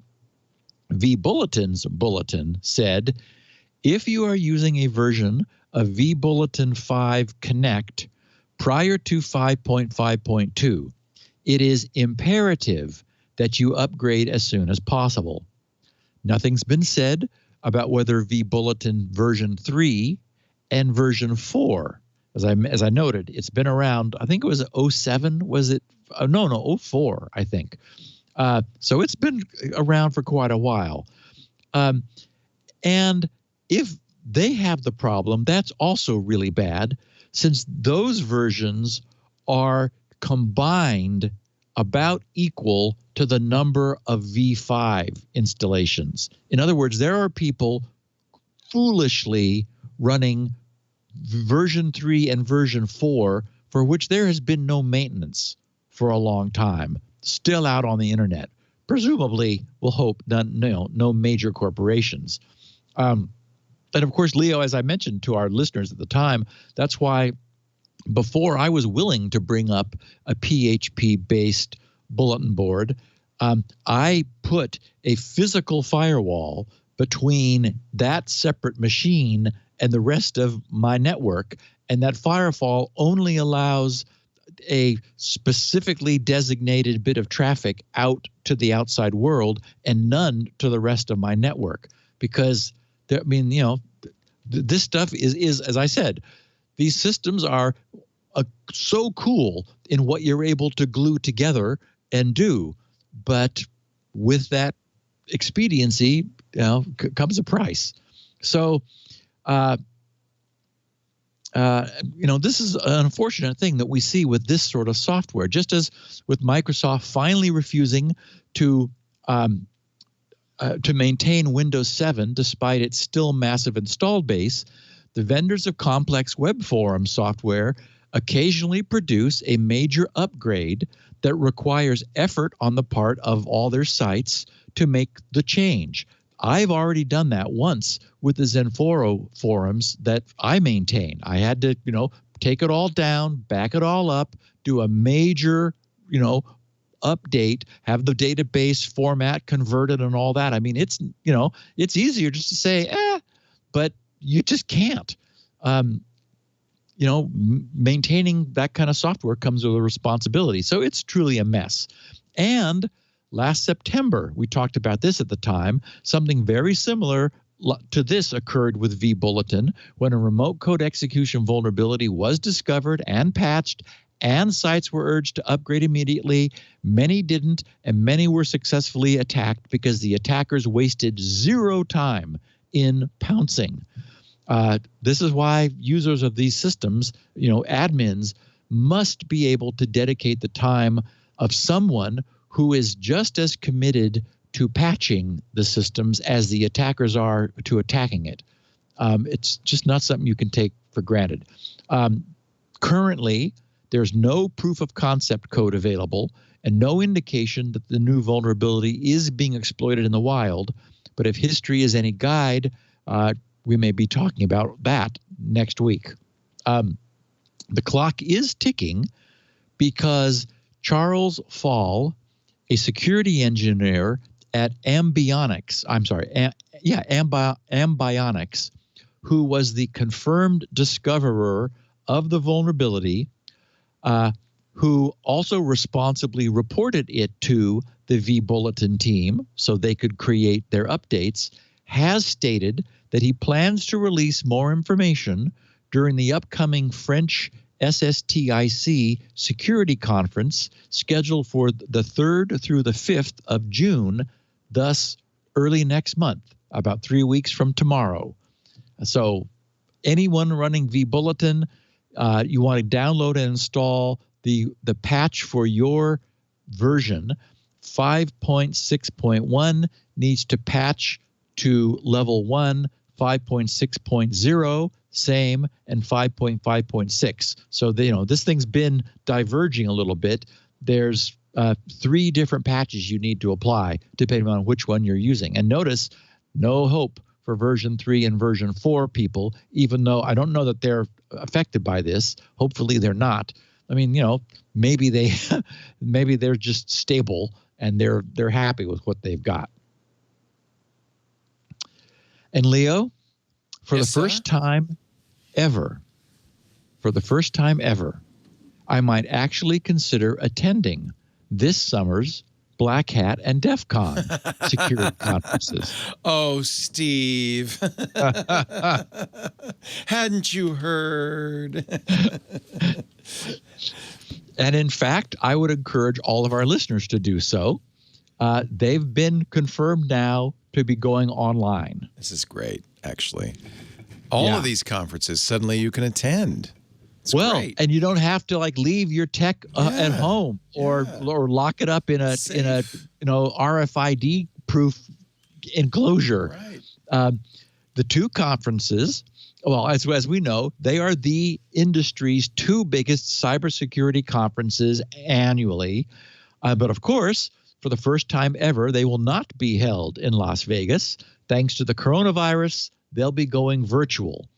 vBulletin's bulletin said, if you are using a version of vBulletin 5 Connect prior to 5.5.2, it is imperative that you upgrade as soon as possible. Nothing's been said about whether vBulletin version 3 and version 4, as I noted, it's been around, I think it was 07, was it? No, 04, I think. So it's been around for quite a while. And if they have the problem, that's also really bad, since those versions are combined about equal to the number of v5 installations. In other words, there are people foolishly running version 3 and version 4 for which there has been no maintenance for a long time, still out on the internet. Presumably, we'll hope no major corporations. And of course, Leo, as I mentioned to our listeners at the time, that's why before I was willing to bring up a PHP-based bulletin board, I put a physical firewall between that separate machine and the rest of my network, and that firewall only allows a specifically designated bit of traffic out to the outside world and none to the rest of my network. Because, this stuff is, as I said, these systems are so cool in what you're able to glue together and do. But with that expediency, comes a price. So, this is an unfortunate thing that we see with this sort of software. Just as with Microsoft finally refusing to maintain Windows 7 despite its still massive installed base, the vendors of complex web forum software occasionally produce a major upgrade that requires effort on the part of all their sites to make the change. I've already done that once with the Zenforo forums that I maintain. I had to, take it all down, back it all up, do a major, update, have the database format converted and all that. I mean, it's easier just to say, but you just can't. Maintaining that kind of software comes with a responsibility. So it's truly a mess. And last September, we talked about this at the time, something very similar to this occurred with vBulletin when a remote code execution vulnerability was discovered and patched, and sites were urged to upgrade immediately. Many didn't, and many were successfully attacked because the attackers wasted zero time in pouncing. This is why users of these systems, admins, must be able to dedicate the time of someone who is just as committed to patching the systems as the attackers are to attacking it. It's just not something you can take for granted. Currently, there's no proof of concept code available and no indication that the new vulnerability is being exploited in the wild. But if history is any guide, we may be talking about that next week. The clock is ticking because Charles Fall, a security engineer at Ambionics, Ambionics, who was the confirmed discoverer of the vulnerability, who also responsibly reported it to the vBulletin team so they could create their updates, has stated that he plans to release more information during the upcoming French SSTIC security conference scheduled for the 3rd through the 5th of June, thus early next month, about 3 weeks from tomorrow. So anyone running vBulletin, you want to download and install the patch for your version. 5.6.1 needs to patch to level 1, 5.6.0, same, and 5.5.6. So this thing's been diverging a little bit. There's 3 different patches you need to apply depending on which one you're using. And notice, no hope for version 3 and version 4 people, even though I don't know that they're affected by this. Hopefully they're not. I mean, maybe they're just stable and they're happy with what they've got. And Leo, for the first time ever, I might actually consider attending this summer's Black Hat and DefCon security conferences. Oh, Steve. Hadn't you heard? And in fact, I would encourage all of our listeners to do so. They've been confirmed now to be going online. This is great, actually. All of these conferences, suddenly you can attend. It's great. And you don't have to leave your tech at home or lock it up in a RFID proof enclosure. Right. The 2 conferences, well, as we know, they are the industry's 2 biggest cybersecurity conferences annually. But of course, for the first time ever, they will not be held in Las Vegas. Thanks to the coronavirus, they'll be going virtual.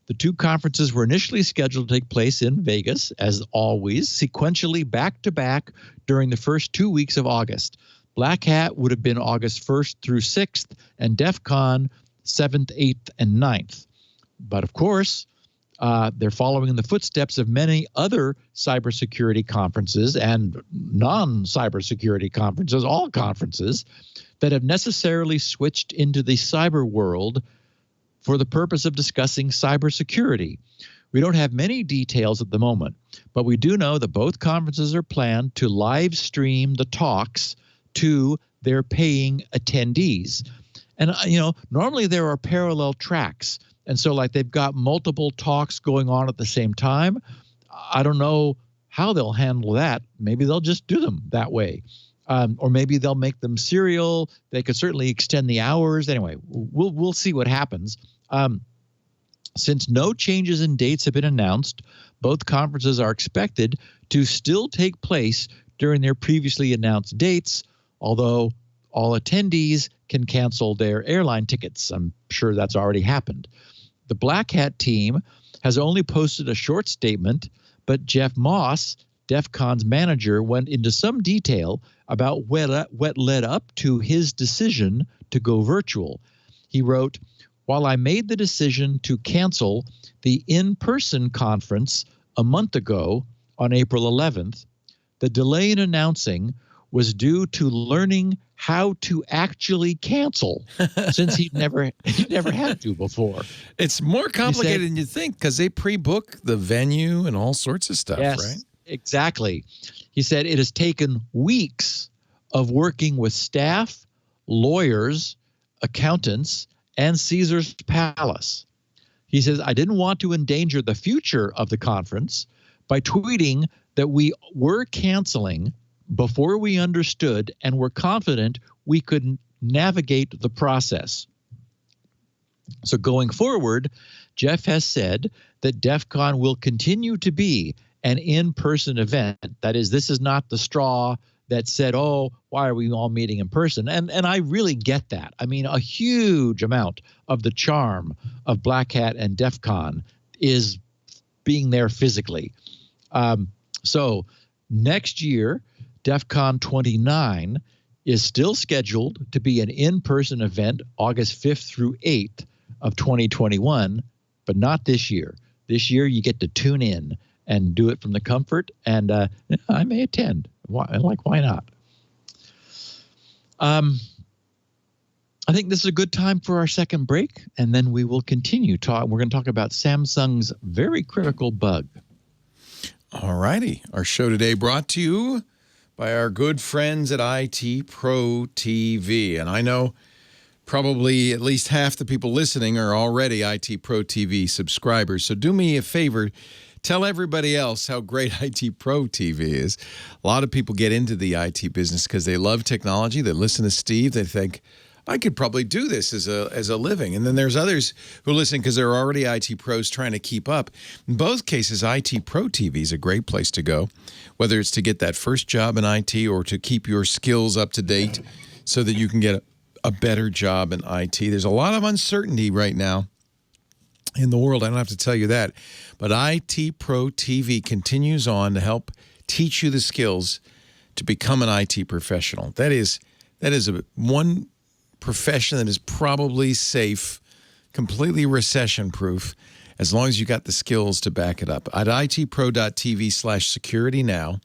The 2 conferences were initially scheduled to take place in Vegas, as always, sequentially back-to-back during the first 2 weeks of August. Black Hat would have been August 1st through 6th, and DEF CON 7th, 8th, and 9th. But of course, They're following in the footsteps of many other cybersecurity conferences and non-cybersecurity conferences, all conferences that have necessarily switched into the cyber world for the purpose of discussing cybersecurity. We don't have many details at the moment, but we do know that both conferences are planned to live stream the talks to their paying attendees. And, normally there are parallel tracks. And so like they've got multiple talks going on at the same time. I don't know how they'll handle that. Maybe they'll just do them that way. Or maybe they'll make them serial. They could certainly extend the hours. Anyway, we'll see what happens. Since no changes in dates have been announced, both conferences are expected to still take place during their previously announced dates, although all attendees can cancel their airline tickets. I'm sure that's already happened. The Black Hat team has only posted a short statement, but Jeff Moss, DefCon's manager, went into some detail about what led up to his decision to go virtual. He wrote, "While I made the decision to cancel the in-person conference a month ago on April 11th, the delay in announcing was due to learning how to actually cancel since he'd never had to before." It's more complicated than you think because they pre-book the venue and all sorts of stuff, yes, right? Exactly. He said it has taken weeks of working with staff, lawyers, accountants, and Caesar's Palace. He says, "I didn't want to endanger the future of the conference by tweeting that we were canceling before we understood and were confident we could navigate the process." So going forward, Jeff has said that DEF CON will continue to be an in-person event. That is, this is not the straw that said, oh, why are we all meeting in person? And I really get that. I mean, a huge amount of the charm of Black Hat and DEF CON is being there physically. So next year, DEF CON 29 is still scheduled to be an in-person event August 5th through 8th of 2021, but not this year. This year, you get to tune in and do it from the comfort, and I may attend. Why not? I think this is a good time for our second break, and then we will continue. We're going to talk about Samsung's very critical bug. All righty. Our show today brought to you by our good friends at ITProTV. And I know probably at least half the people listening are already ITProTV subscribers. So do me a favor. Tell everybody else how great ITProTV is. A lot of people get into the IT business because they love technology. They listen to Steve. They think, I could probably do this as a living. And then there's others who listen because they're already IT pros trying to keep up. In both cases, ITProTV is a great place to go, whether it's to get that first job in IT or to keep your skills up to date so that you can get a better job in IT. There's a lot of uncertainty right now in the world. I don't have to tell you that. But ITProTV continues on to help teach you the skills to become an IT professional. That is one profession that is probably safe, completely recession-proof, as long as you got the skills to back it up. At itpro.tv/security now,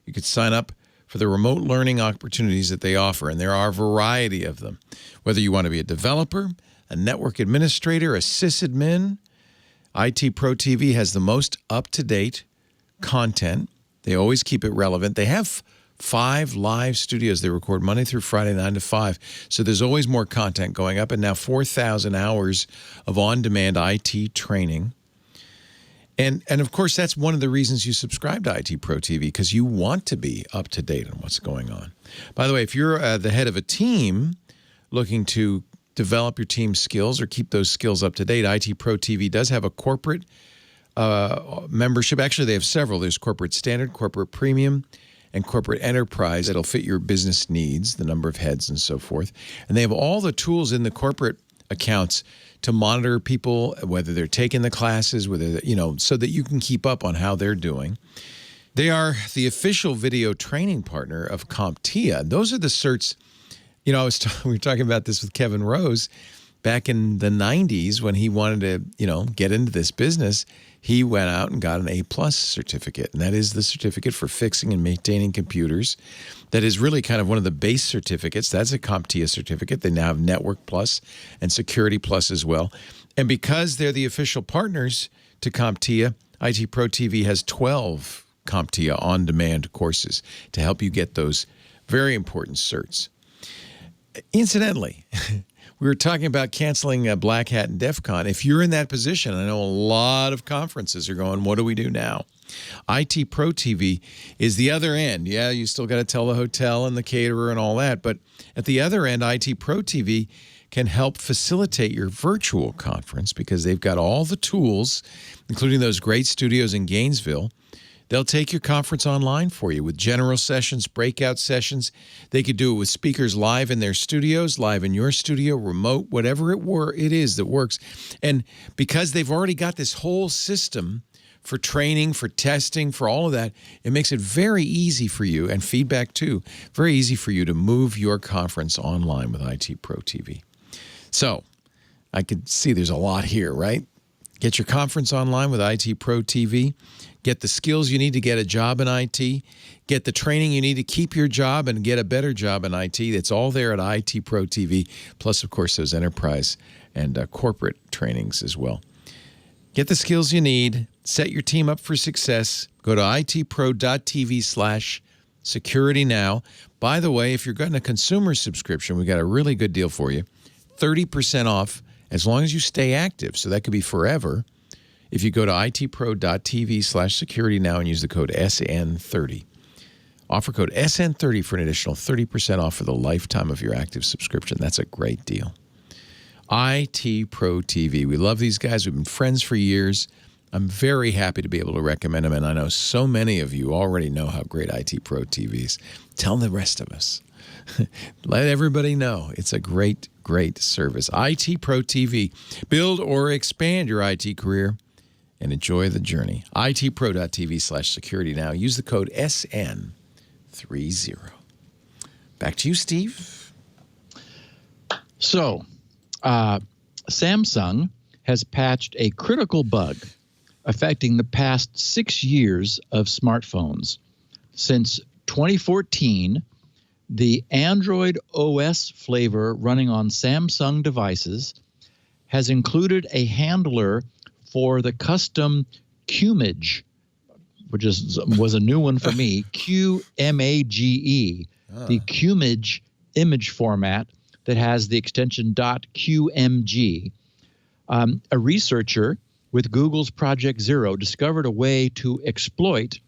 you could sign up for the remote learning opportunities that they offer, and there are a variety of them. Whether you want to be a developer, a network administrator, a sysadmin, ITProTV has the most up-to-date content. They always keep it relevant. They have 5 live studios. They record Monday through Friday, 9 to 5. So there's always more content going up, and now 4,000 hours of on-demand IT training. And of course, that's one of the reasons you subscribe to ITProTV, because you want to be up to date on what's going on. By the way, if you're the head of a team looking to develop your team's skills or keep those skills up to date, ITProTV does have a corporate membership. Actually, they have several. There's corporate standard, corporate premium, and corporate enterprise that'll fit your business needs, the number of heads and so forth. And they have all the tools in the corporate accounts to monitor people, whether they're taking the classes, whether, so that you can keep up on how they're doing. They are the official video training partner of CompTIA. Those are the certs. We were talking about this with Kevin Rose back in the 90s when he wanted to, get into this business. he went out and got an A+ certificate, and that is the certificate for fixing and maintaining computers. That is really kind of one of the base certificates. That's a CompTIA certificate. They now have Network Plus and Security Plus as well. And because they're the official partners to CompTIA, ITProTV has 12 CompTIA on-demand courses to help you get those very important certs. Incidentally, we were talking about canceling Black Hat and DefCon. If you're in that position, I know a lot of conferences are going, what do we do now? ITProTV is the other end. Yeah, you still got to tell the hotel and the caterer and all that, but at the other end, ITProTV can help facilitate your virtual conference because they've got all the tools, including those great studios in Gainesville. They'll take your conference online for you with general sessions, breakout sessions. They could do it with speakers live in their studios, live in your studio, remote, whatever it is that works. And because they've already got this whole system for training, for testing, for all of that, it makes it very easy for you, and feedback too, very easy for you to move your conference online with ITProTV. So I could see there's a lot here, right? Get your conference online with ITProTV. Get the skills you need to get a job in IT. Get the training you need to keep your job and get a better job in IT. It's all there at ITProTV, plus, of course, those enterprise and corporate trainings as well. Get the skills you need. Set your team up for success. Go to itpro.tv/security now. By the way, if you're getting a consumer subscription, we got a really good deal for you. 30% off as long as you stay active. So that could be forever. If you go to itpro.tv/security now and use the code SN30. Offer code SN30 for an additional 30% off for the lifetime of your active subscription. That's a great deal. ITProTV. We love these guys. We've been friends for years. I'm very happy to be able to recommend them, and I know so many of you already know how great ITProTV is. Tell the rest of us. Let everybody know. It's a great, great service. ITProTV. Build or expand your IT career and enjoy the journey. itpro.tv/security now. Use the code SN30. Back to you, Steve. So, Samsung has patched a critical bug affecting the past 6 years of smartphones. Since 2014, the Android OS flavor running on Samsung devices has included a handler for the custom QMage, which was a new one for me, QMAGE, the QMage image format that has the extension .qmg. A researcher with Google's Project Zero discovered a way to exploit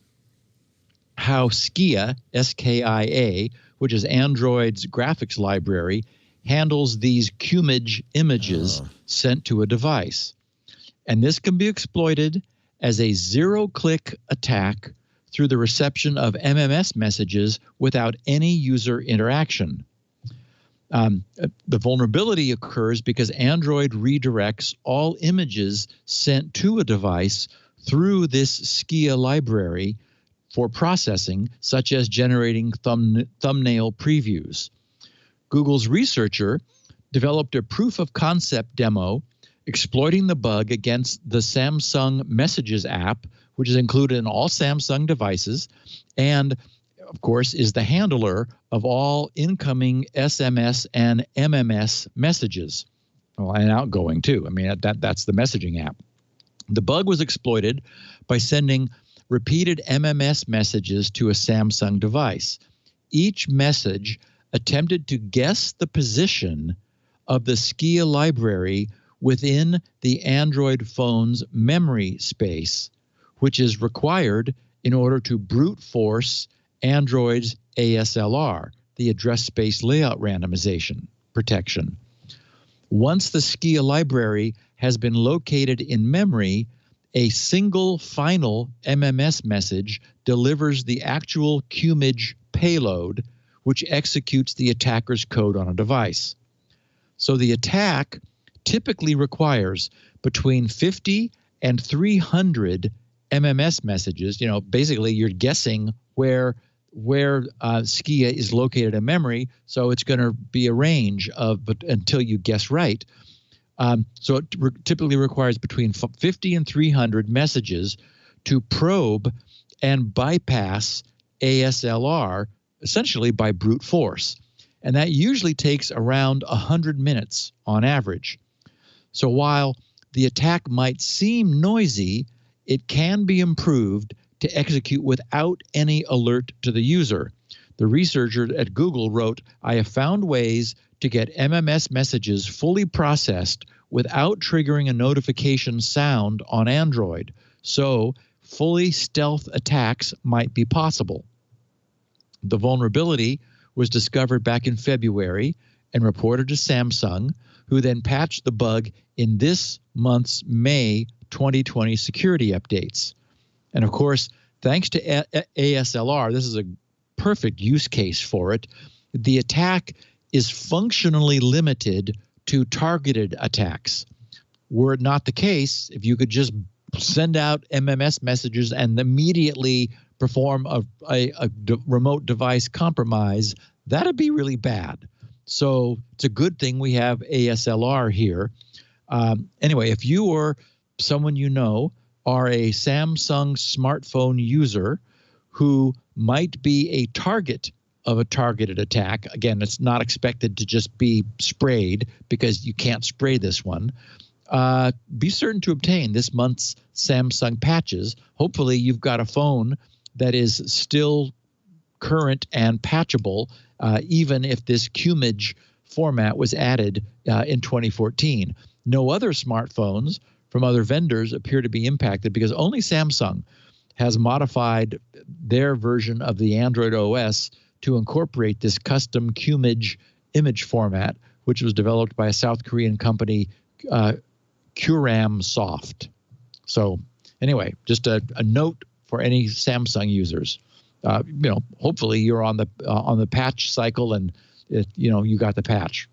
how Skia, S-K-I-A, which is Android's graphics library, handles these QMage images sent to a device. And this can be exploited as a zero-click attack through the reception of MMS messages without any user interaction. The vulnerability occurs because Android redirects all images sent to a device through this Skia library for processing, such as generating thumbnail previews. Google's researcher developed a proof-of-concept demo exploiting the bug against the Samsung Messages app, which is included in all Samsung devices, and, of course, is the handler of all incoming SMS and MMS messages. Well, and outgoing, too. I mean, that's the messaging app. The bug was exploited by sending repeated MMS messages to a Samsung device. Each message attempted to guess the position of the Skia library within the Android phone's memory space, which is required in order to brute force Android's ASLR, the address space layout randomization protection. Once the Skia library has been located in memory, a single final MMS message delivers the actual QMage payload, which executes the attacker's code on a device. So the attack typically requires between 50 and 300 MMS messages. You know, basically you're guessing where Skia is located in memory, so it's going to be a range of, but until you guess right. So it typically requires between 50 and 300 messages to probe and bypass ASLR, essentially by brute force. And that usually takes around 100 minutes on average. So while the attack might seem noisy, it can be improved to execute without any alert to the user. The researcher at Google wrote, "I have found ways to get MMS messages fully processed without triggering a notification sound on Android. So fully stealth attacks might be possible." The vulnerability was discovered back in February and reported to Samsung, who then patched the bug in this month's May 2020 security updates. And of course, thanks to ASLR, this is a perfect use case for it. The attack is functionally limited to targeted attacks. Were it not the case, if you could just send out MMS messages and immediately perform a remote device compromise, that'd be really bad. So it's a good thing we have ASLR here. Anyway, if you or someone you know are a Samsung smartphone user who might be a target of a targeted attack, again, it's not expected to just be sprayed because you can't spray this one, be certain to obtain this month's Samsung patches. Hopefully you've got a phone that is still current and patchable, even if this QMage format was added in 2014. No other smartphones from other vendors appear to be impacted because only Samsung has modified their version of the Android OS to incorporate this custom QMage image format, which was developed by a South Korean company, Curam Soft. So anyway, just a note for any Samsung users. Hopefully you're on the patch cycle and you got the patch.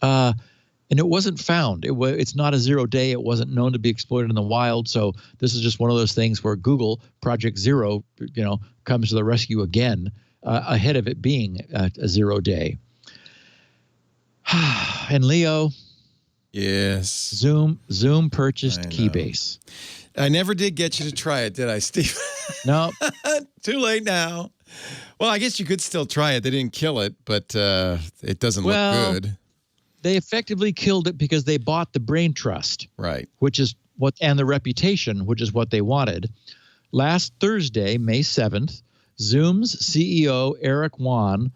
And it wasn't found. It's not a 0-day. It wasn't known to be exploited in the wild. So this is just one of those things where Google Project Zero, comes to the rescue again, ahead of it being a 0-day. And Leo. Yes. Zoom purchased Keybase. I never did get you to try it, did I, Steve? No. Too late now. Well, I guess you could still try it. They didn't kill it, but it doesn't look good. They effectively killed it because they bought the brain trust. Right. And the reputation, which is what they wanted. Last Thursday, May 7th, Zoom's CEO, Eric Yuan,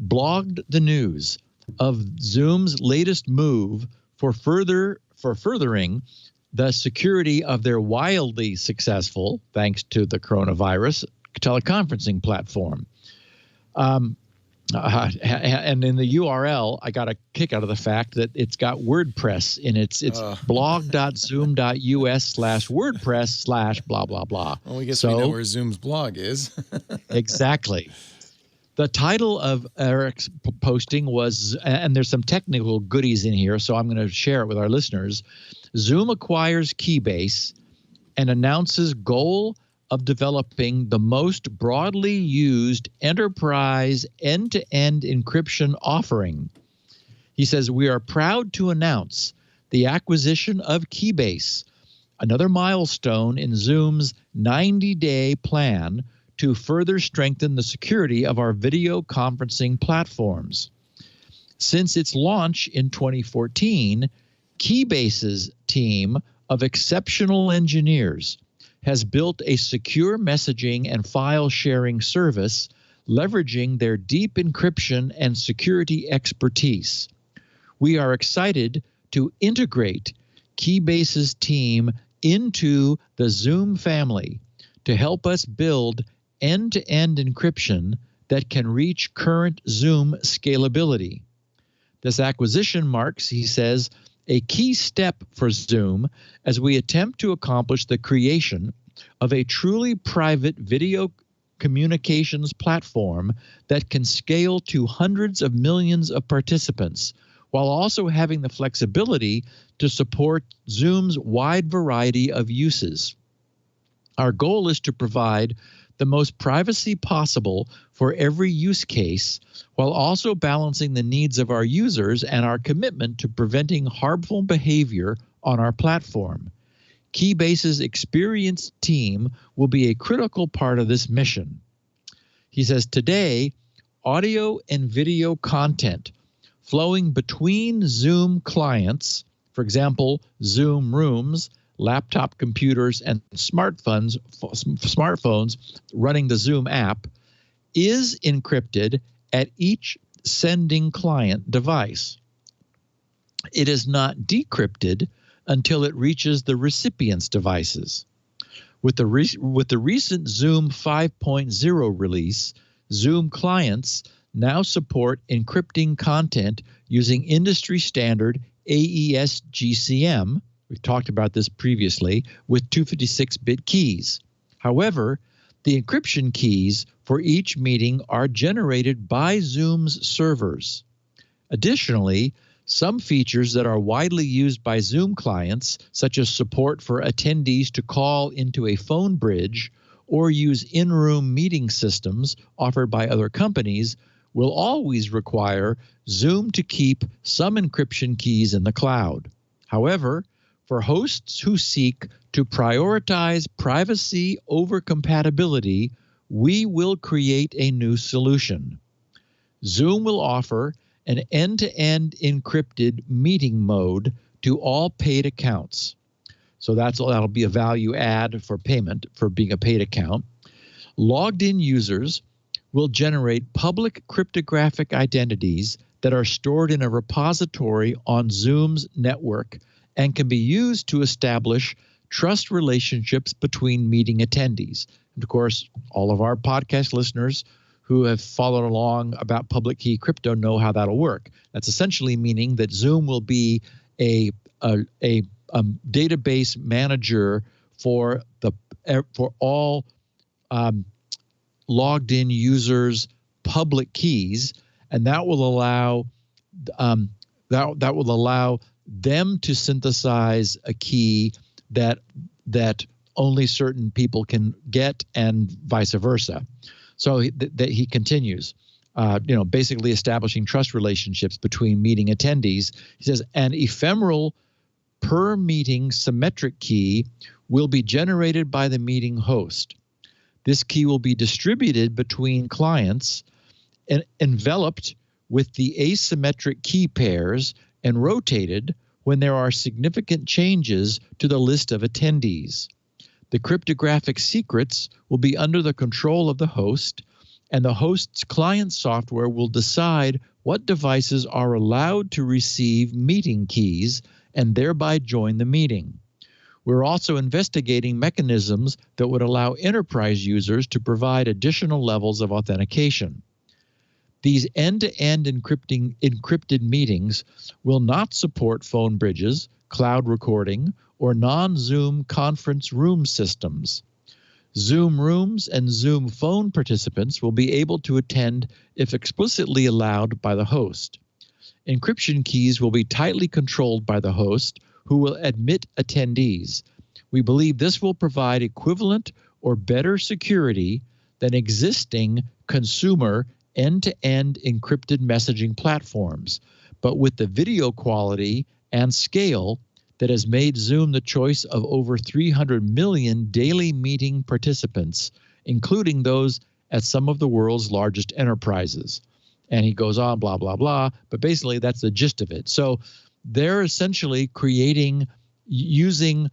blogged the news of Zoom's latest move for furthering the security of their wildly successful, thanks to the coronavirus, teleconferencing platform. And in the URL, I got a kick out of the fact that it's got WordPress in it's blog.zoom.us/WordPress/ blah, blah, blah. Well, I guess we know where Zoom's blog is. Exactly. The title of Eric's posting was, and there's some technical goodies in here, so I'm going to share it with our listeners. Zoom acquires Keybase and announces goal of developing the most broadly used enterprise end-to-end encryption offering. He says, "We are proud to announce the acquisition of Keybase, another milestone in Zoom's 90-day plan to further strengthen the security of our video conferencing platforms. Since its launch in 2014, Keybase's team of exceptional engineers has built a secure messaging and file sharing service leveraging their deep encryption and security expertise. We are excited to integrate Keybase's team into the Zoom family to help us build end-to-end encryption that can reach current Zoom scalability. This acquisition marks," he says, "a key step for Zoom as we attempt to accomplish the creation of a truly private video communications platform that can scale to hundreds of millions of participants, while also having the flexibility to support Zoom's wide variety of uses. Our goal is to provide the most privacy possible for every use case, while also balancing the needs of our users and our commitment to preventing harmful behavior on our platform. Keybase's experienced team will be a critical part of this mission. He says, today, audio and video content flowing between Zoom clients, for example, Zoom Rooms, laptop computers, and smartphones running the Zoom app, is encrypted at each sending client device. It is not decrypted until it reaches the recipient's devices. With the recent Zoom 5.0 release, Zoom clients now support encrypting content using industry standard AES GCM. We've talked about this previously, with 256-bit keys. However, the encryption keys for each meeting are generated by Zoom's servers. Additionally, some features that are widely used by Zoom clients, such as support for attendees to call into a phone bridge or use in-room meeting systems offered by other companies, will always require Zoom to keep some encryption keys in the cloud. However, for hosts who seek to prioritize privacy over compatibility, we will create a new solution. Zoom will offer an end-to-end encrypted meeting mode to all paid accounts. So that'll be a value add for payment for being a paid account. Logged-in users will generate public cryptographic identities that are stored in a repository on Zoom's network and can be used to establish trust relationships between meeting attendees. And of course, all of our podcast listeners who have followed along about public key crypto know how that'll work. That's essentially meaning that Zoom will be a database manager for all logged in users' public keys, and that will allow them to synthesize a key that only certain people can get, and vice versa. So that he continues, basically establishing trust relationships between meeting attendees. He says, an ephemeral per meeting symmetric key will be generated by the meeting host. This key will be distributed between clients and enveloped with the asymmetric key pairs and rotated when there are significant changes to the list of attendees. The cryptographic secrets will be under the control of the host, and the host's client software will decide what devices are allowed to receive meeting keys and thereby join the meeting. We're also investigating mechanisms that would allow enterprise users to provide additional levels of authentication. These end-to-end encrypted meetings will not support phone bridges, cloud recording, or non-Zoom conference room systems. Zoom Rooms and Zoom Phone participants will be able to attend if explicitly allowed by the host. Encryption keys will be tightly controlled by the host, who will admit attendees. We believe this will provide equivalent or better security than existing consumer end-to-end encrypted messaging platforms, but with the video quality and scale that has made Zoom the choice of over 300 million daily meeting participants, including those at some of the world's largest enterprises. And he goes on, blah, blah, blah, but basically that's the gist of it. So they're essentially using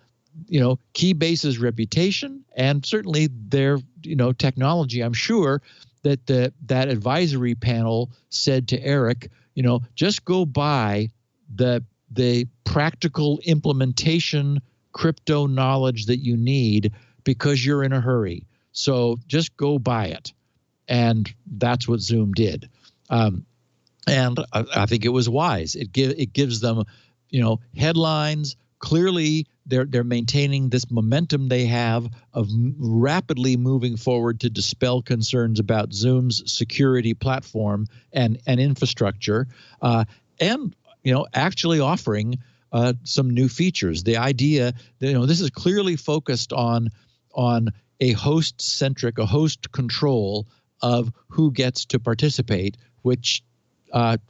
Keybase's reputation and certainly their technology. I'm sure that that advisory panel said to Eric, just go buy the practical implementation crypto knowledge that you need because you're in a hurry. So just go buy it. And that's what Zoom did. And I think it was wise. It gives them, headlines. Clearly, they're maintaining this momentum they have of rapidly moving forward to dispel concerns about Zoom's security platform and infrastructure, and actually offering some new features. The idea that this is clearly focused on a host-centric, a host control of who gets to participate, which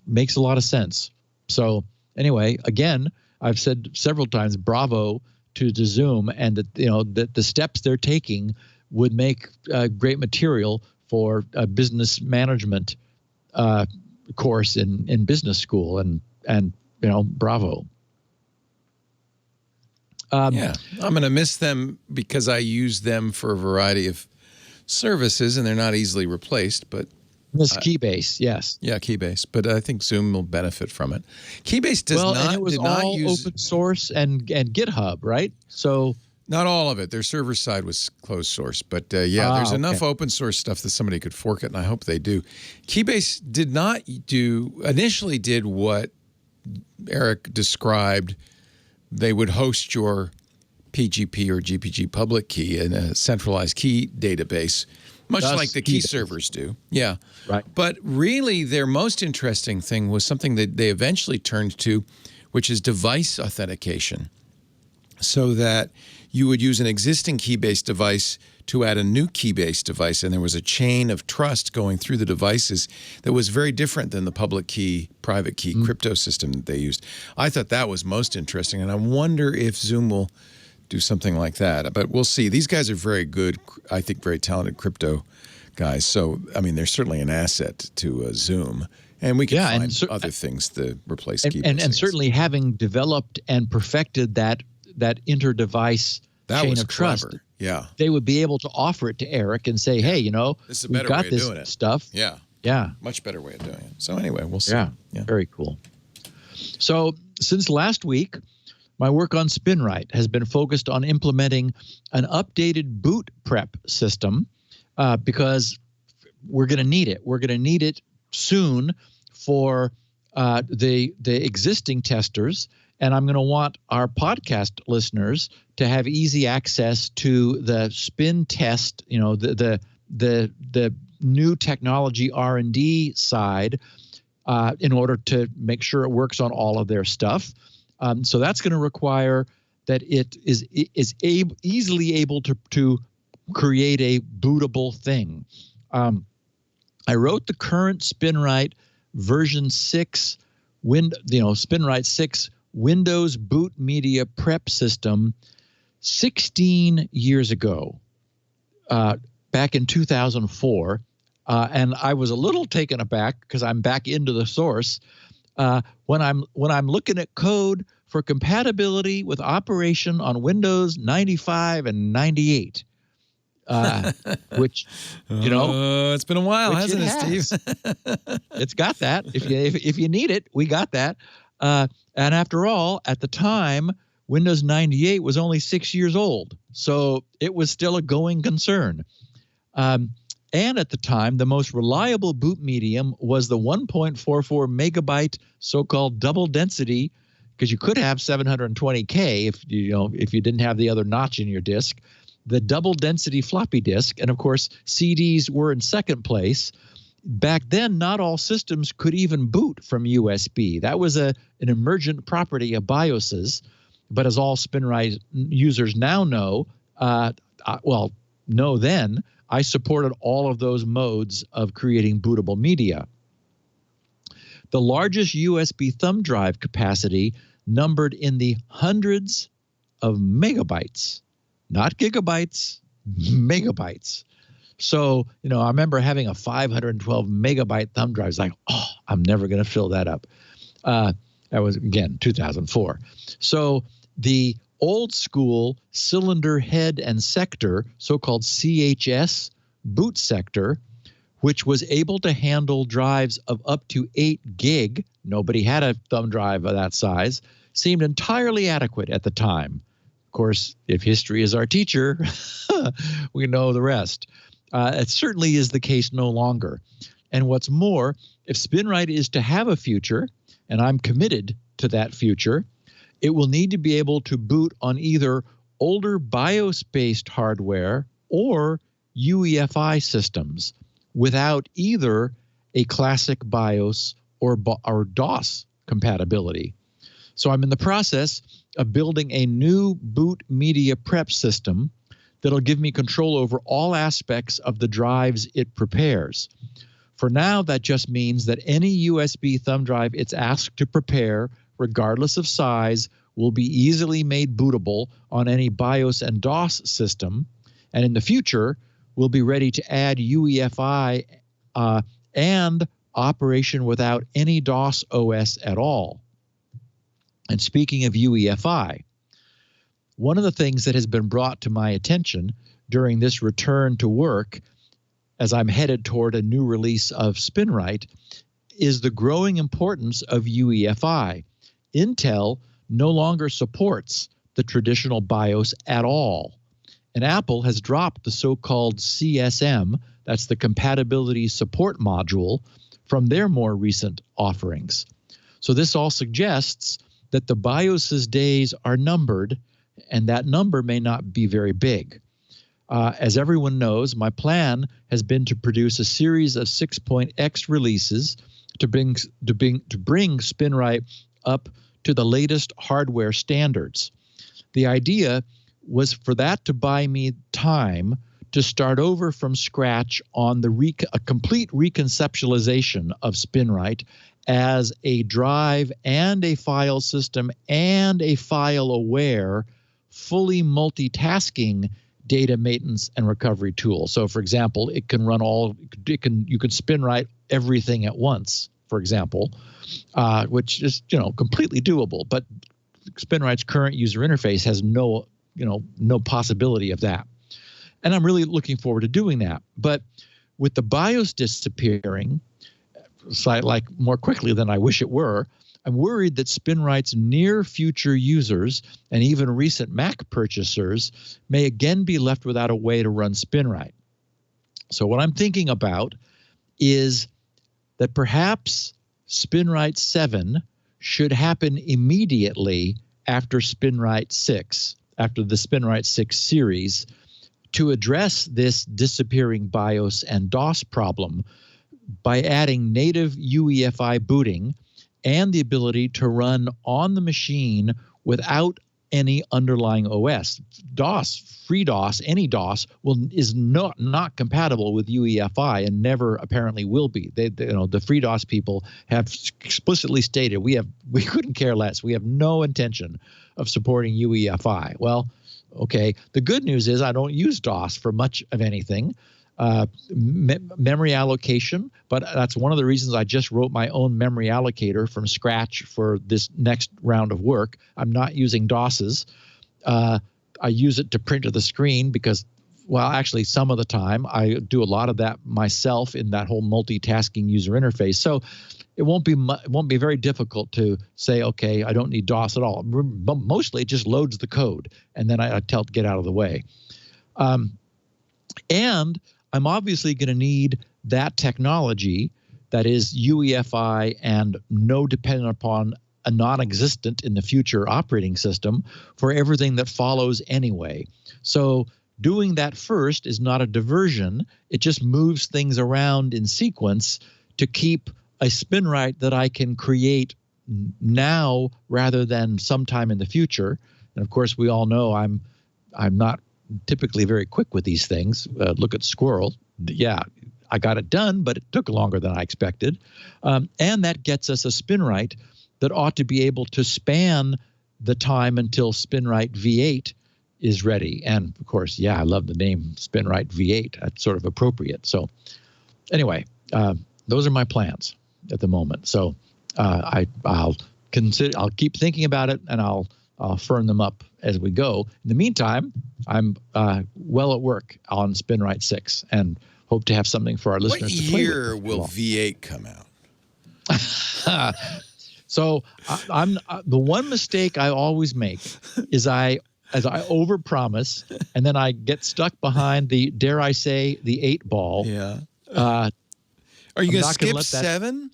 makes a lot of sense. So anyway, again, I've said several times, bravo to Zoom, and that the steps they're taking would make great material for a business management course in business school, and bravo. Yeah, I'm going to miss them because I use them for a variety of services, and they're not easily replaced. But This Keybase, yes. Yeah, Keybase. But I think Zoom will benefit from it. Keybase did not use open source and GitHub, right? So not all of it. Their server side was closed source. But there's enough open source stuff that somebody could fork it, and I hope they do. Keybase initially did what Eric described. They would host your PGP or GPG public key in a centralized key database, much like the key servers do. Yeah. Right. But really, their most interesting thing was something that they eventually turned to, which is device authentication, so that you would use an existing Keybase device to add a new Keybase device, and there was a chain of trust going through the devices that was very different than the public key, private key crypto system that they used. I thought that was most interesting, and I wonder if Zoom will do something like that. But we'll see. These guys are very good, I think very talented crypto guys. So, I mean, they're certainly an asset to Zoom. And we can find other things to replace Keybase. And certainly having developed and perfected that inter-device chain of trust, clever. Yeah, they would be able to offer it to Eric and say, hey, this is a better way of doing it. Stuff. Yeah. Yeah. Much better way of doing it. So anyway, we'll see. Yeah. Very cool. So since last week, my work on SpinRite has been focused on implementing an updated boot prep system because we're going to need it. We're going to need it soon for the existing testers. And I'm going to want our podcast listeners to have easy access to the spin test, the new technology R&D side, in order to make sure it works on all of their stuff. So that's going to require that it is easily able to create a bootable thing. I wrote the current SpinRite version 6, SpinRite 6 Windows Boot Media Prep System 16 years ago, back in 2004. And I was a little taken aback because I'm back into the source when I'm looking at code for compatibility with operation on Windows 95 and 98. Which, it's been a while, hasn't it, Steve? It's got that. If you need it, we got that. And after all, at the time, Windows 98 was only 6 years old, so it was still a going concern. And at the time, the most reliable boot medium was the 1.44 megabyte so-called double density, because you could have 720K if you didn't have the other notch in your disk, the double density floppy disk. And of course, CDs were in second place. Back then, not all systems could even boot from USB. That was an emergent property of BIOSes. But as all SpinRite users now know, then, I supported all of those modes of creating bootable media. The largest USB thumb drive capacity numbered in the hundreds of megabytes, not gigabytes, megabytes. So, I remember having a 512 megabyte thumb drive. It's like, I'm never going to fill that up. That was, again, 2004. So the old school cylinder head and sector, so-called CHS boot sector, which was able to handle drives of up to 8 gig, nobody had a thumb drive of that size, seemed entirely adequate at the time. Of course, if history is our teacher, we know the rest. It certainly is the case no longer. And what's more, if SpinRite is to have a future, and I'm committed to that future, it will need to be able to boot on either older BIOS-based hardware or UEFI systems without either a classic BIOS or DOS compatibility. So I'm in the process of building a new boot media prep system that'll give me control over all aspects of the drives it prepares. For now, that just means that any USB thumb drive it's asked to prepare, regardless of size, will be easily made bootable on any BIOS and DOS system. And in the future, we'll be ready to add UEFI and operation without any DOS OS at all. And speaking of UEFI, one of the things that has been brought to my attention during this return to work as I'm headed toward a new release of SpinRite is the growing importance of UEFI. Intel no longer supports the traditional BIOS at all. And Apple has dropped the so-called CSM, that's the Compatibility Support Module, from their more recent offerings. So this all suggests that the BIOS's days are numbered, and that number may not be very big. As everyone knows, my plan has been to produce a series of 6.x releases to bring SpinRite up to the latest hardware standards. The idea was for that to buy me time to start over from scratch on a complete reconceptualization of SpinRite as a drive and a file system and a file-aware, fully multitasking data maintenance and recovery tool. So, for example, it can run you can SpinRite everything at once, for example, which is completely doable. But SpinRite's current user interface has no possibility of that. And I'm really looking forward to doing that. But with the BIOS disappearing, like more quickly than I wish it were, I'm worried that SpinRite's near future users and even recent Mac purchasers may again be left without a way to run SpinRite. So what I'm thinking about is that perhaps SpinRite 7 should happen immediately after SpinRite 6, after the SpinRite 6 series, to address this disappearing BIOS and DOS problem by adding native UEFI booting and the ability to run on the machine without any underlying OS. DOS, free DOS, any DOS is not compatible with UEFI and never apparently will be. The free DOS people have explicitly stated we couldn't care less. We have no intention of supporting UEFI. Well, okay. The good news is I don't use DOS for much of anything. Memory allocation, but that's one of the reasons I just wrote my own memory allocator from scratch for this next round of work. I'm not using DOSes. I use it to print to the screen because, well, actually some of the time I do a lot of that myself in that whole multitasking user interface. So it won't be very difficult to say, okay, I don't need DOS at all. Mostly it just loads the code, and then I tell it to get out of the way. And I'm obviously going to need that technology, that is UEFI and no dependent upon a non-existent in the future operating system, for everything that follows anyway. So doing that first is not a diversion. It just moves things around in sequence to keep a SpinRite that I can create now rather than sometime in the future. And of course, we all know I'm not typically very quick with these things. Look at Squirrel. Yeah, I got it done, but it took longer than I expected. And that gets us a SpinRite that ought to be able to span the time until SpinRite V8 is ready. And of course, yeah, I love the name SpinRite V8. That's sort of appropriate. So anyway, those are my plans at the moment. So I'll keep thinking about it, and I'll firm them up as we go. In the meantime, I'm well at work on SpinRite 6 and hope to have something for our listeners to play with. What year will V8 come out? So I'm the one mistake I always make is I overpromise, and then I get stuck behind the, dare I say, the 8-ball. Yeah. Are you going to skip 7?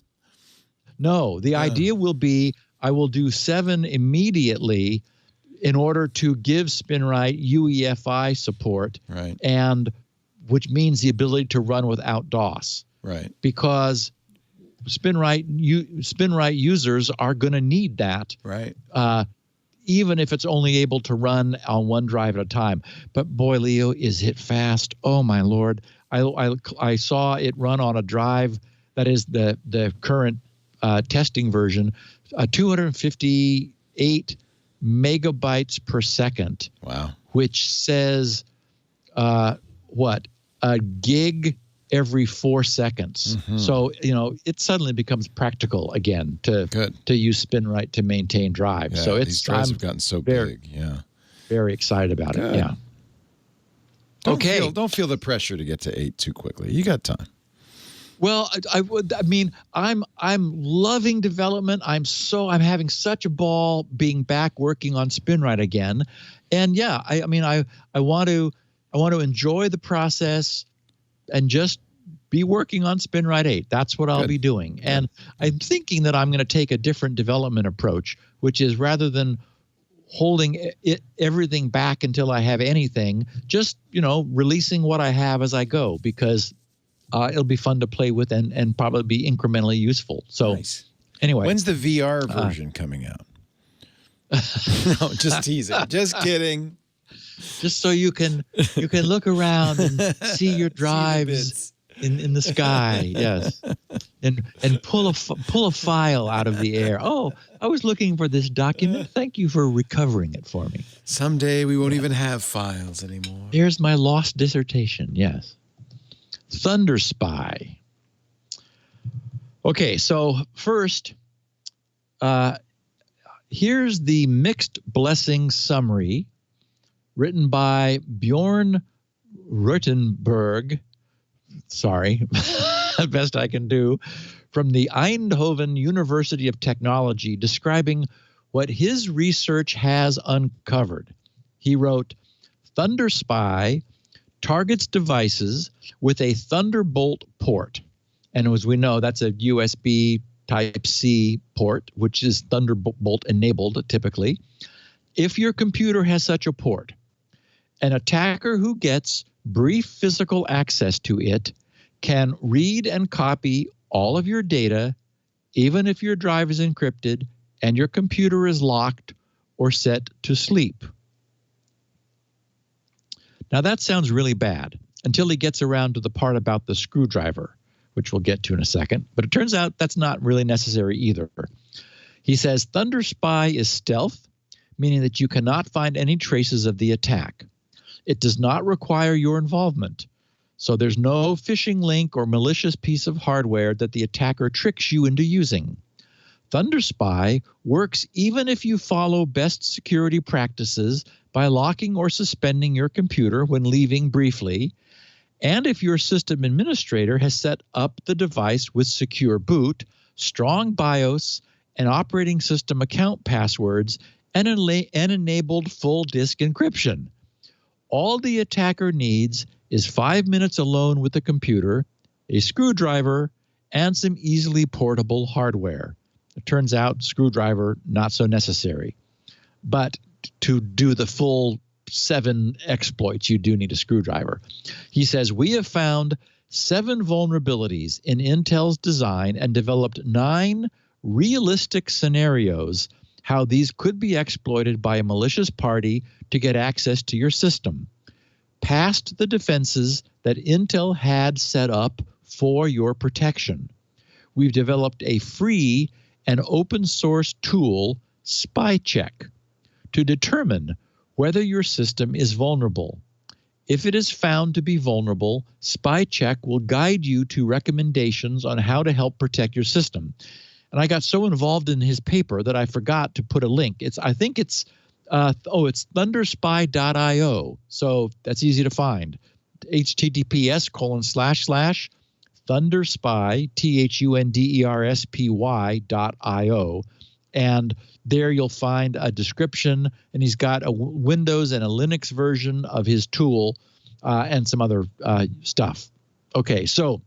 No, the idea will be I will do 7 immediately in order to give SpinRite UEFI support, right? And which means the ability to run without DOS, right? Because SpinRite users are going to need that, right? even if it's only able to run on one drive at a time. But boy, Leo, is it fast. Oh, my Lord. I saw it run on a drive that is the current testing version, 258 megabytes per second. Wow. Which says, a gig every 4 seconds. Mm-hmm. So, it suddenly becomes practical again to use SpinRite to maintain drive. Yeah, so these drives have gotten so big. Yeah. Very excited about it. Yeah. Don't feel the pressure to get to 8 too quickly. You got time. Well, I'm loving development. I'm having such a ball being back working on SpinRite again. And yeah, I want to enjoy the process and just be working on SpinRite 8. That's what I'll be doing. And I'm thinking that I'm going to take a different development approach, which is rather than holding everything back until I have anything, just, releasing what I have as I go, because it'll be fun to play with and probably be incrementally useful. So nice. Anyway. When's the VR version coming out? No, just teasing. Just kidding. Just so you can look around and see your drives in the sky, yes, and pull a file out of the air. Oh, I was looking for this document. Thank you for recovering it for me. Someday we won't even have files anymore. Here's my lost dissertation. Yes, ThunderSpy. Okay, so first, here's the mixed blessing summary written by Bjorn Rutenberg. Sorry, best I can do, from the Eindhoven University of Technology, describing what his research has uncovered. He wrote, ThunderSpy targets devices with a Thunderbolt port. And as we know, that's a USB Type-C port, which is Thunderbolt enabled typically. If your computer has such a port, an attacker who gets brief physical access to it can read and copy all of your data, even if your drive is encrypted and your computer is locked or set to sleep. Now that sounds really bad until he gets around to the part about the screwdriver, which we'll get to in a second. But it turns out that's not really necessary either. He says ThunderSpy is stealth, meaning that you cannot find any traces of the attack. It does not require your involvement, so there's no phishing link or malicious piece of hardware that the attacker tricks you into using. ThunderSpy works even if you follow best security practices by locking or suspending your computer when leaving briefly, and if your system administrator has set up the device with secure boot, strong BIOS, and operating system account passwords, and enabled full disk encryption. All the attacker needs is 5 minutes alone with the computer, a screwdriver, and some easily portable hardware. It turns out screwdriver not so necessary. But to do the full 7 exploits, you do need a screwdriver. He says, we have found 7 vulnerabilities in Intel's design and developed 9 realistic scenarios how these could be exploited by a malicious party to get access to your system, past the defenses that Intel had set up for your protection. We've developed a free and open source tool, SpyCheck, to determine whether your system is vulnerable. If it is found to be vulnerable, SpyCheck will guide you to recommendations on how to help protect your system. And I got so involved in his paper that I forgot to put a link. it's thunderspy.io. So that's easy to find. https://thunderspy, thunderspy.io. And there you'll find a description, and he's got a Windows and a Linux version of his tool and some other stuff. Okay, so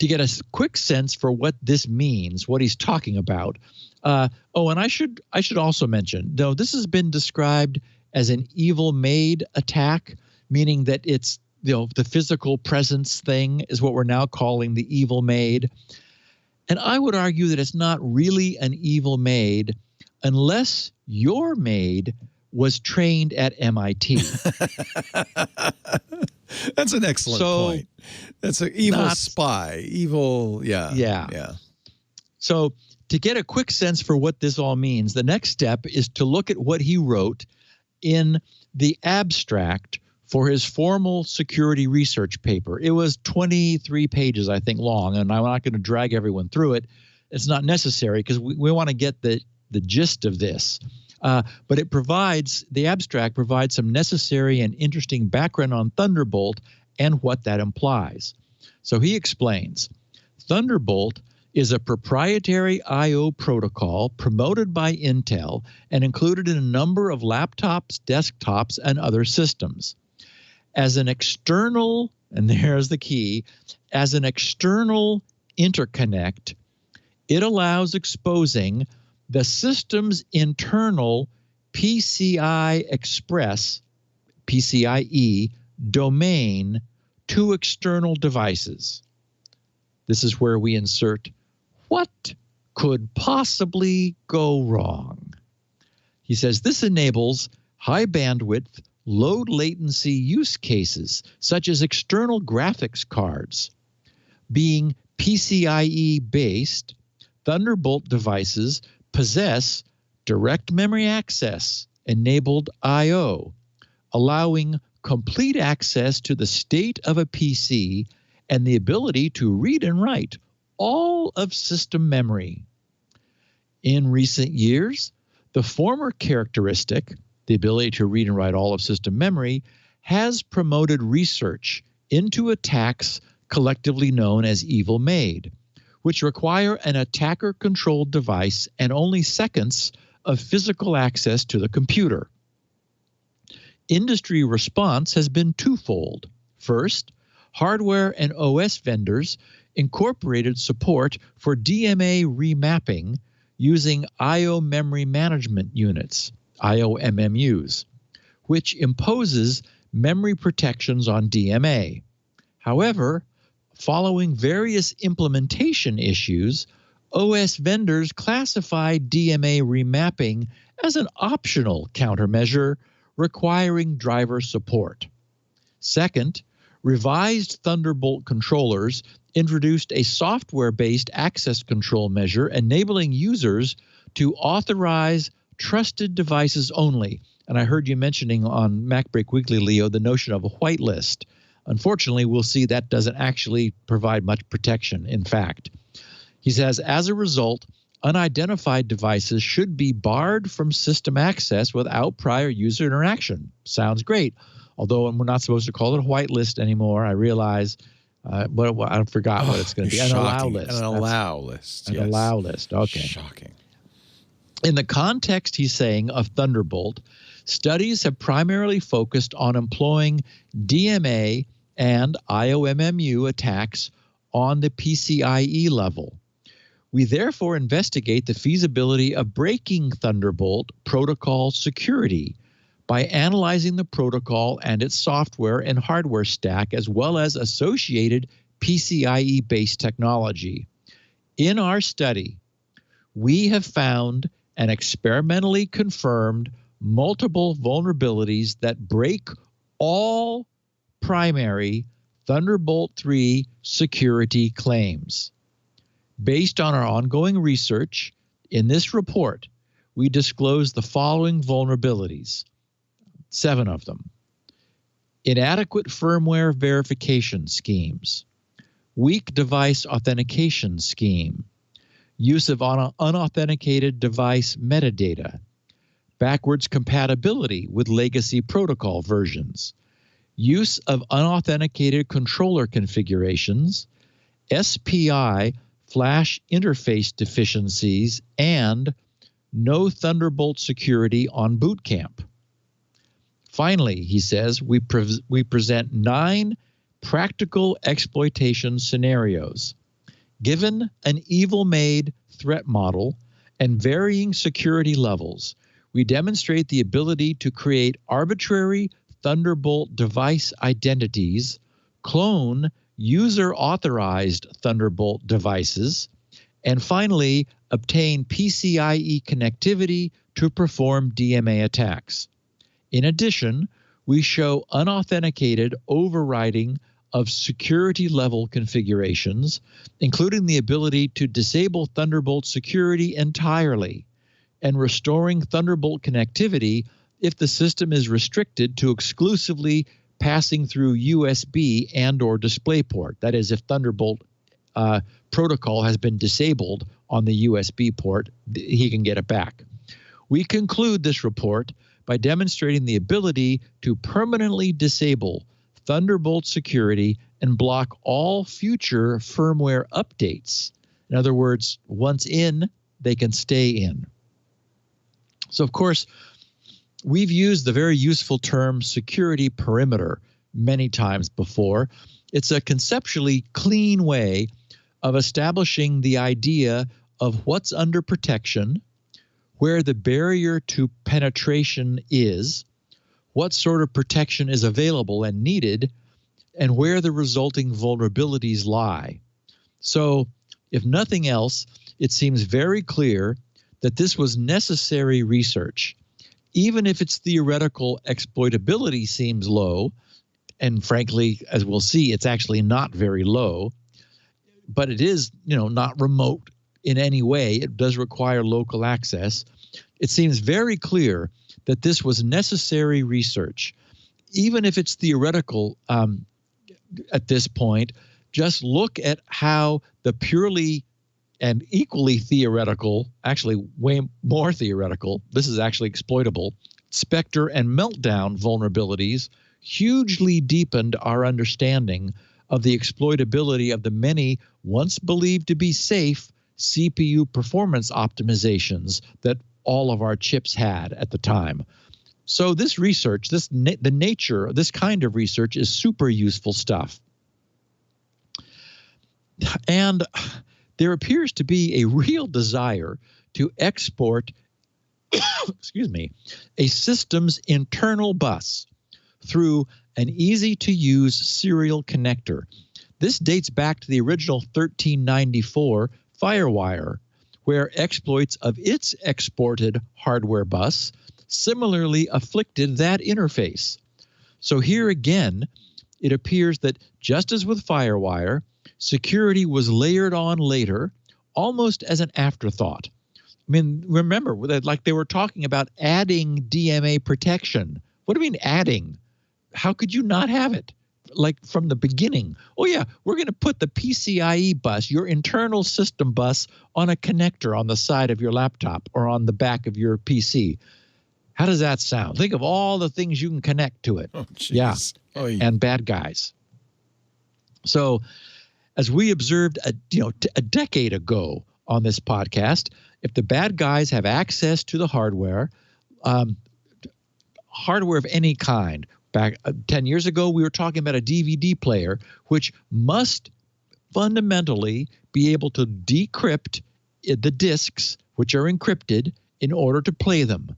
to get a quick sense for what this means, what he's talking about. And I should also mention, though, this has been described as an evil-made attack, meaning that it's, the physical presence thing is what we're now calling the evil-made. And I would argue that it's not really an evil-made unless your maid was trained at MIT. That's an excellent point. That's an evil spy. Evil, yeah. So to get a quick sense for what this all means, the next step is to look at what he wrote in the abstract for his formal security research paper. It was 23 pages, I think, long, and I'm not going to drag everyone through it. It's not necessary because we want to get the gist of this. But the abstract provides some necessary and interesting background on Thunderbolt and what that implies. So he explains, Thunderbolt is a proprietary I/O protocol promoted by Intel and included in a number of laptops, desktops, and other systems. As an external, and there's the key, as an external interconnect, it allows exposing the system's internal PCI Express, PCIe, domain to external devices. This is where we insert, what could possibly go wrong? He says this enables high bandwidth, low latency use cases, such as external graphics cards. Being PCIe based, Thunderbolt devices possess direct memory access enabled I/O, allowing complete access to the state of a PC and the ability to read and write all of system memory. In recent years, the former characteristic, the ability to read and write all of system memory, has promoted research into attacks collectively known as evil maid, which require an attacker-controlled device and only seconds of physical access to the computer. Industry response has been twofold. First, hardware and OS vendors incorporated support for DMA remapping using I/O memory management units, IOMMUs, which imposes memory protections on DMA. However, following various implementation issues, OS vendors classified DMA remapping as an optional countermeasure requiring driver support. Second, revised Thunderbolt controllers introduced a software-based access control measure enabling users to authorize trusted devices only. And I heard you mentioning on MacBreak Weekly, Leo, the notion of a whitelist. Unfortunately, we'll see that doesn't actually provide much protection, in fact. He says, as a result, unidentified devices should be barred from system access without prior user interaction. Sounds great. Although we're not supposed to call it a whitelist anymore, I realize, I forgot what it's going to be. An allow list. An allow list. An allow list. Okay. Shocking. In the context, he's saying, of Thunderbolt, studies have primarily focused on employing DMA and IOMMU attacks on the PCIe level. We therefore investigate the feasibility of breaking Thunderbolt protocol security by analyzing the protocol and its software and hardware stack, as well as associated PCIe-based technology. In our study, we have found and experimentally confirmed multiple vulnerabilities that break all primary Thunderbolt 3 security claims. Based on our ongoing research, in this report, we disclose the following vulnerabilities, 7 of them. Inadequate firmware verification schemes, weak device authentication scheme, use of unauthenticated device metadata, backwards compatibility with legacy protocol versions, use of unauthenticated controller configurations, SPI flash interface deficiencies, and no Thunderbolt security on boot camp. Finally, he says, we present 9 practical exploitation scenarios. Given an evil-made threat model and varying security levels, we demonstrate the ability to create arbitrary Thunderbolt device identities, clone user-authorized Thunderbolt devices, and finally, obtain PCIe connectivity, to perform DMA attacks. In addition, we show unauthenticated overriding of security level configurations, including the ability to disable Thunderbolt security entirely and restoring Thunderbolt connectivity if the system is restricted to exclusively passing through USB and/or DisplayPort. That is, if Thunderbolt protocol has been disabled on the USB port, he can get it back. We conclude this report by demonstrating the ability to permanently disable Thunderbolt security and block all future firmware updates. In other words, once in, they can stay in. So, of course, we've used the very useful term security perimeter many times before. It's a conceptually clean way of establishing the idea of what's under protection, where the barrier to penetration is, what sort of protection is available and needed, and where the resulting vulnerabilities lie. So, if nothing else, it seems very clear that this was necessary research, even if its theoretical exploitability seems low, and frankly, as we'll see, it's actually not very low, but it is, not remote in any way. It does require local access. It seems very clear that this was necessary research, even if it's theoretical at this point. Just look at how the purely and equally theoretical, actually way more theoretical, this is actually exploitable, Spectre and Meltdown vulnerabilities hugely deepened our understanding of the exploitability of the many once believed to be safe CPU performance optimizations that all of our chips had at the time. So this research, the nature of this kind of research is super useful stuff. And there appears to be a real desire to export a system's internal bus through an easy-to-use serial connector. This dates back to the original 1394 FireWire, where exploits of its exported hardware bus similarly afflicted that interface. So here again, it appears that just as with FireWire, security was layered on later, almost as an afterthought. I mean, remember, like they were talking about adding DMA protection. What do you mean adding? How could you not have it? Like from the beginning. Oh yeah, we're going to put the PCIe bus, your internal system bus, on a connector on the side of your laptop or on the back of your PC. How does that sound? Think of all the things you can connect to it. Oh, geez. Yeah, Oy. and bad guys. So, as we observed a decade ago on this podcast, if the bad guys have access to the hardware of any kind. Back 10 years ago, we were talking about a DVD player, which must fundamentally be able to decrypt the disks, which are encrypted, in order to play them.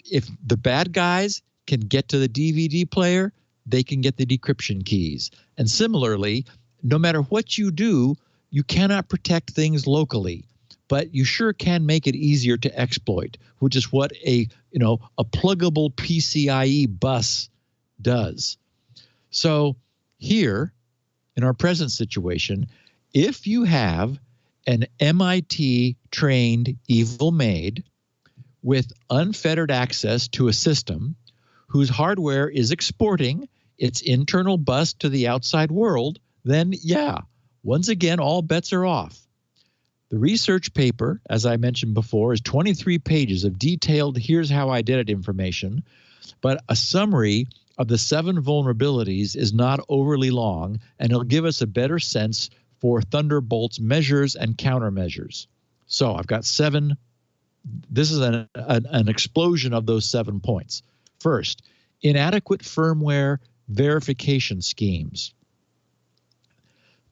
If the bad guys can get to the DVD player, they can get the decryption keys. And similarly, no matter what you do, you cannot protect things locally, but you sure can make it easier to exploit, which is what a pluggable PCIe bus does. So here, in our present situation, if you have an MIT-trained evil maid with unfettered access to a system whose hardware is exporting its internal bus to the outside world, then yeah, once again, all bets are off. The research paper, as I mentioned before, is 23 pages of detailed here's how I did it information, but a summary of the 7 vulnerabilities is not overly long, and it'll give us a better sense for Thunderbolt's measures and countermeasures. So I've got 7. This is an explosion of those 7 points. First, inadequate firmware verification schemes.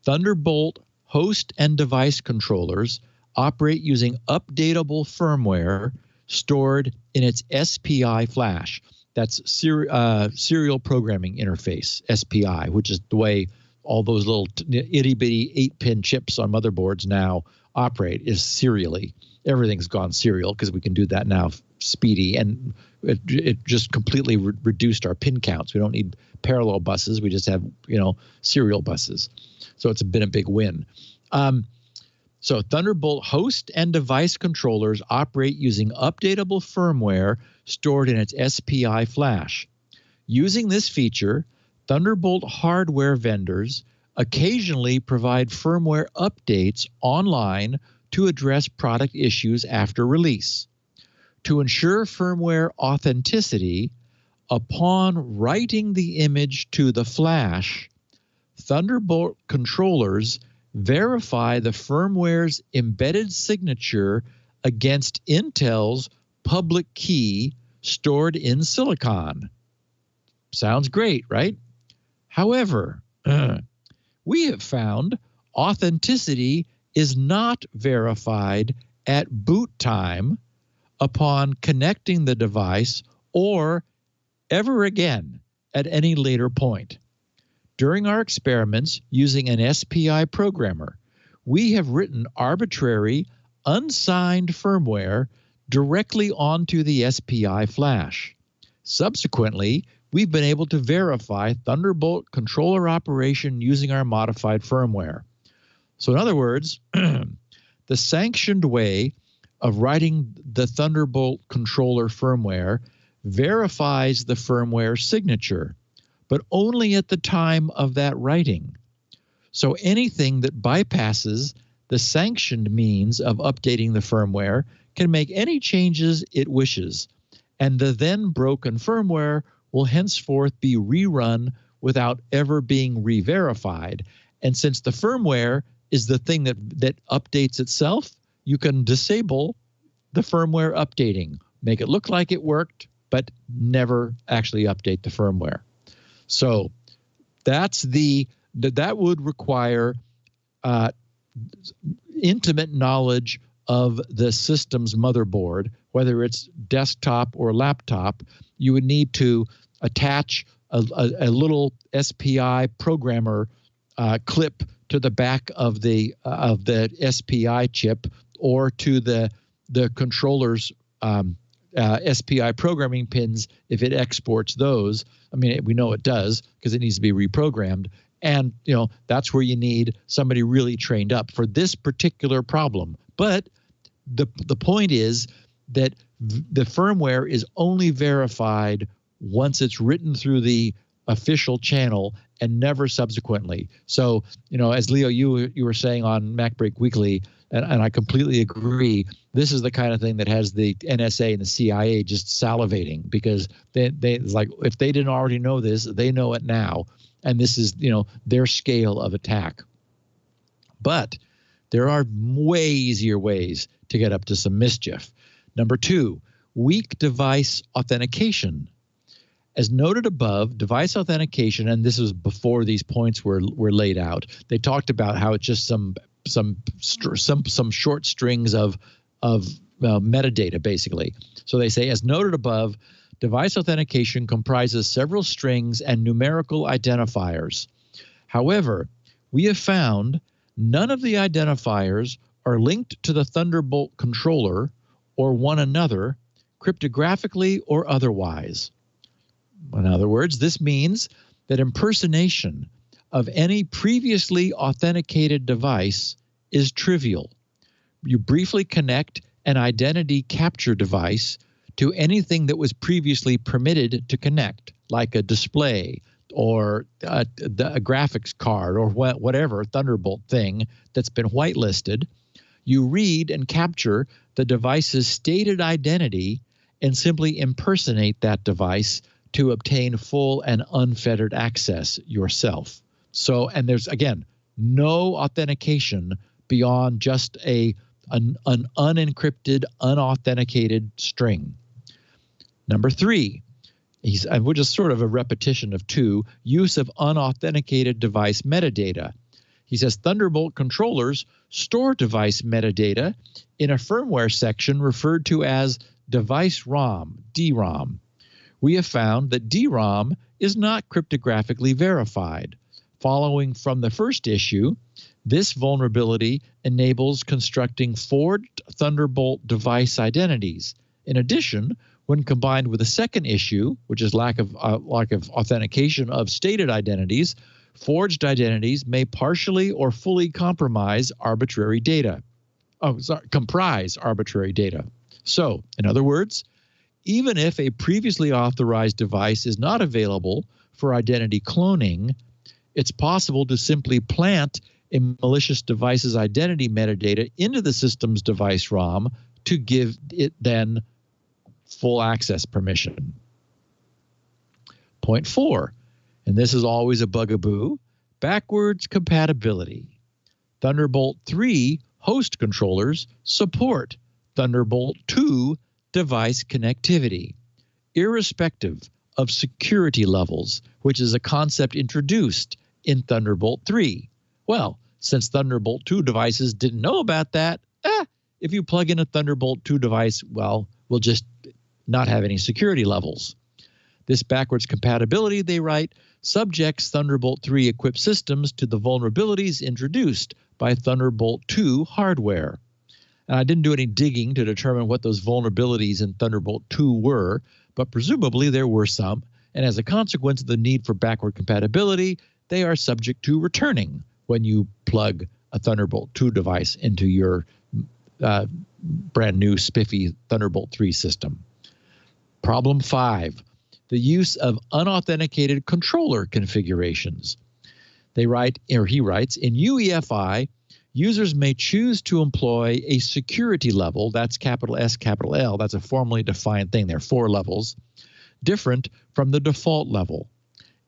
Thunderbolt host and device controllers operate using updatable firmware stored in its SPI flash. That's serial programming interface, SPI, which is the way all those little itty-bitty 8-pin chips on motherboards now operate, is serially. everything's gone serial because we can do that now speedy, and it just completely reduced our pin counts. We don't need parallel buses. We just have, serial buses. So it's been a big win. So Thunderbolt host and device controllers operate using updatable firmware stored in its SPI flash. Using this feature, Thunderbolt hardware vendors occasionally provide firmware updates online to address product issues after release. To ensure firmware authenticity, upon writing the image to the flash, Thunderbolt controllers verify the firmware's embedded signature against Intel's public key stored in silicon. Sounds great, right? However, we have found authenticity is not verified at boot time upon connecting the device or ever again at any later point. During our experiments using an SPI programmer, we have written arbitrary, unsigned firmware directly onto the SPI flash. Subsequently, we've been able to verify Thunderbolt controller operation using our modified firmware. So in other words, the sanctioned way of writing the Thunderbolt controller firmware verifies the firmware signature, but only at the time of that writing. So anything that bypasses the sanctioned means of updating the firmware can make any changes it wishes, and the then broken firmware will henceforth be rerun without ever being re-verified. And since the firmware is the thing that updates itself, you can disable the firmware updating, make it look like it worked, but never actually update the firmware. So that would require intimate knowledge of the system's motherboard, whether it's desktop or laptop. You would need to attach a little SPI programmer clip to the back of the SPI chip, or to the controller's SPI programming pins if it exports those. I mean, we know it does because it needs to be reprogrammed. And, that's where you need somebody really trained up for this particular problem. But the point is that the firmware is only verified once it's written through the official channel and never subsequently. So, as Leo, you were saying on MacBreak Weekly, and I completely agree, this is the kind of thing that has the NSA and the CIA just salivating, because it's like, if they didn't already know this, they know it now. And this is, their scale of attack. But there are way easier ways to get up to some mischief. Number 2, weak device authentication. As noted above, device authentication, and this was before these points were laid out, they talked about how it's just some short strings of metadata, basically. So they say, as noted above, device authentication comprises several strings and numerical identifiers. However, we have found none of the identifiers are linked to the Thunderbolt controller or one another, cryptographically or otherwise. In other words, this means that impersonation of any previously authenticated device is trivial. You briefly connect an identity capture device to anything that was previously permitted to connect, like a display or a graphics card or whatever Thunderbolt thing that's been whitelisted. You read and capture the device's stated identity and simply impersonate that device to obtain full and unfettered access yourself. So, and there's, again, no authentication beyond just an unencrypted, unauthenticated string. Number 3, which is sort of a repetition of 2, use of unauthenticated device metadata. He says Thunderbolt controllers store device metadata in a firmware section referred to as device ROM, DROM. We have found that DROM is not cryptographically verified. Following from the first issue, this vulnerability enables constructing forged Thunderbolt device identities. In addition, when combined with the second issue, which is lack of authentication of stated identities, forged identities may partially or fully comprise arbitrary data. Comprise arbitrary data. So, in other words, even if a previously authorized device is not available for identity cloning, it's possible to simply plant a malicious device's identity metadata into the system's device ROM to give it then full access permission. Point 4, and this is always a bugaboo, backwards compatibility. Thunderbolt 3 host controllers support Thunderbolt 2 device connectivity, irrespective of security levels, which is a concept introduced in Thunderbolt 3. Well, since Thunderbolt 2 devices didn't know about that, if you plug in a Thunderbolt 2 device, well, we'll just not have any security levels. This backwards compatibility, they write, subjects Thunderbolt 3 equipped systems to the vulnerabilities introduced by Thunderbolt 2 hardware. And I didn't do any digging to determine what those vulnerabilities in Thunderbolt 2 were, but presumably there were some, and as a consequence of the need for backward compatibility, they are subject to returning when you plug a Thunderbolt 2 device into your brand new spiffy Thunderbolt 3 system. Problem 5, the use of unauthenticated controller configurations. They write, or he writes, in UEFI, users may choose to employ a security level, that's capital S, capital L, that's a formally defined thing, there are 4 levels, different from the default level.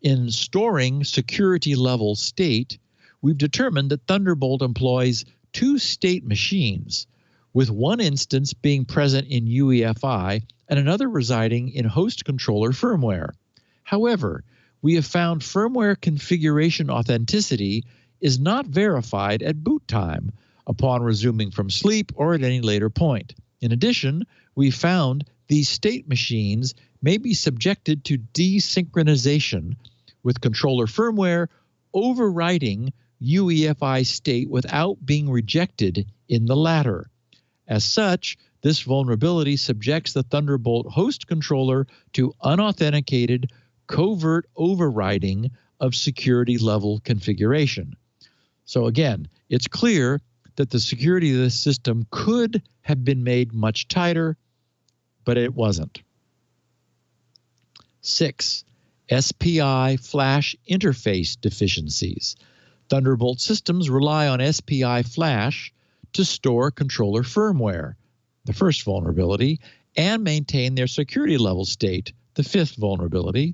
In storing security level state, we've determined that Thunderbolt employs 2 state machines, with one instance being present in UEFI and another residing in host controller firmware. However, we have found firmware configuration authenticity is not verified at boot time upon resuming from sleep or at any later point. In addition, we found these state machines may be subjected to desynchronization, with controller firmware overwriting UEFI state without being rejected in the latter. As such, this vulnerability subjects the Thunderbolt host controller to unauthenticated covert overriding of security level configuration. So again, it's clear that the security of this system could have been made much tighter, but it wasn't. 6, SPI flash interface deficiencies. Thunderbolt systems rely on SPI flash to store controller firmware, the first vulnerability, and maintain their security level state, the 5th vulnerability.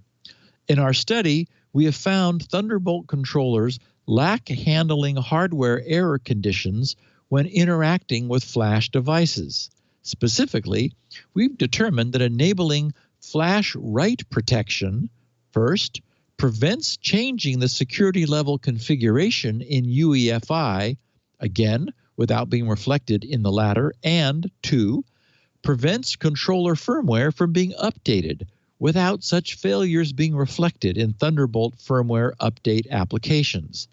In our study, we have found Thunderbolt controllers lack handling hardware error conditions when interacting with flash devices. Specifically, we've determined that enabling flash write protection, first, prevents changing the security level configuration in UEFI, again, without being reflected in the latter, and 2, prevents controller firmware from being updated without such failures being reflected in Thunderbolt firmware update applications.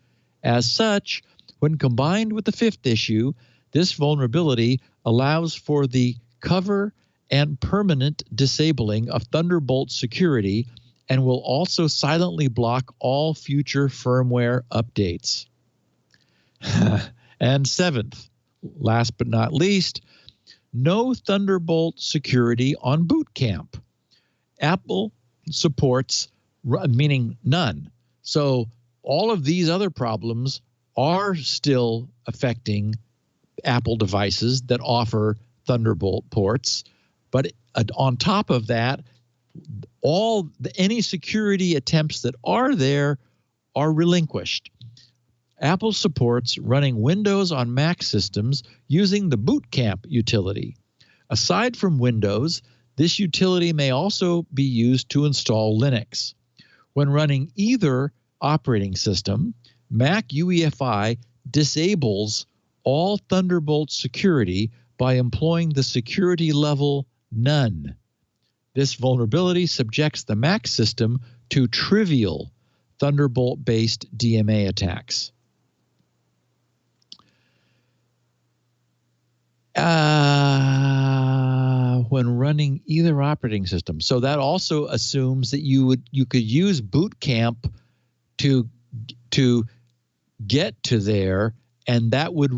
As such, when combined with the 5th issue, this vulnerability allows for the cover and permanent disabling of Thunderbolt security and will also silently block all future firmware updates. And 7th, last but not least, no Thunderbolt security on Boot Camp. Apple supports, meaning none. So all of these other problems are still affecting Apple devices that offer Thunderbolt ports. But on top of that, any security attempts that are there are relinquished. Apple supports running Windows on Mac systems using the Boot Camp utility. Aside from Windows, this utility may also be used to install Linux. When running either operating system, Mac UEFI disables all Thunderbolt security by employing the security level none. This vulnerability subjects the Mac system to trivial Thunderbolt-based DMA attacks. When running either operating system. So that also assumes that you could use Boot Camp to get to there, and that would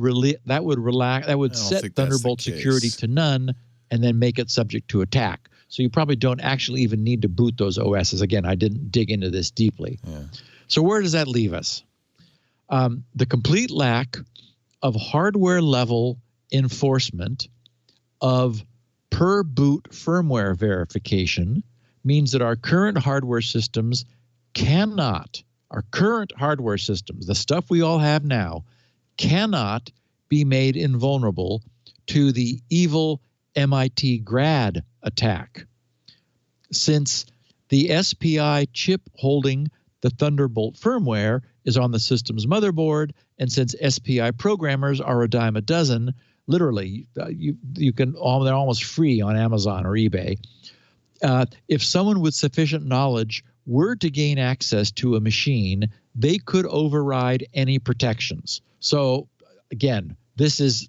set Thunderbolt security to none, and then make it subject to attack. So you probably don't actually even need to boot those OSs. Again, I didn't dig into this deeply. Yeah. So where does that leave us? The complete lack of hardware level enforcement of per boot firmware verification means that our current hardware systems the stuff we all have now, cannot be made invulnerable to the evil MIT grad attack. Since the SPI chip holding the Thunderbolt firmware is on the system's motherboard, and since SPI programmers are a dime a dozen, literally, you can they're almost free on Amazon or eBay. If someone with sufficient knowledge were to gain access to a machine, they could override any protections. So again, this is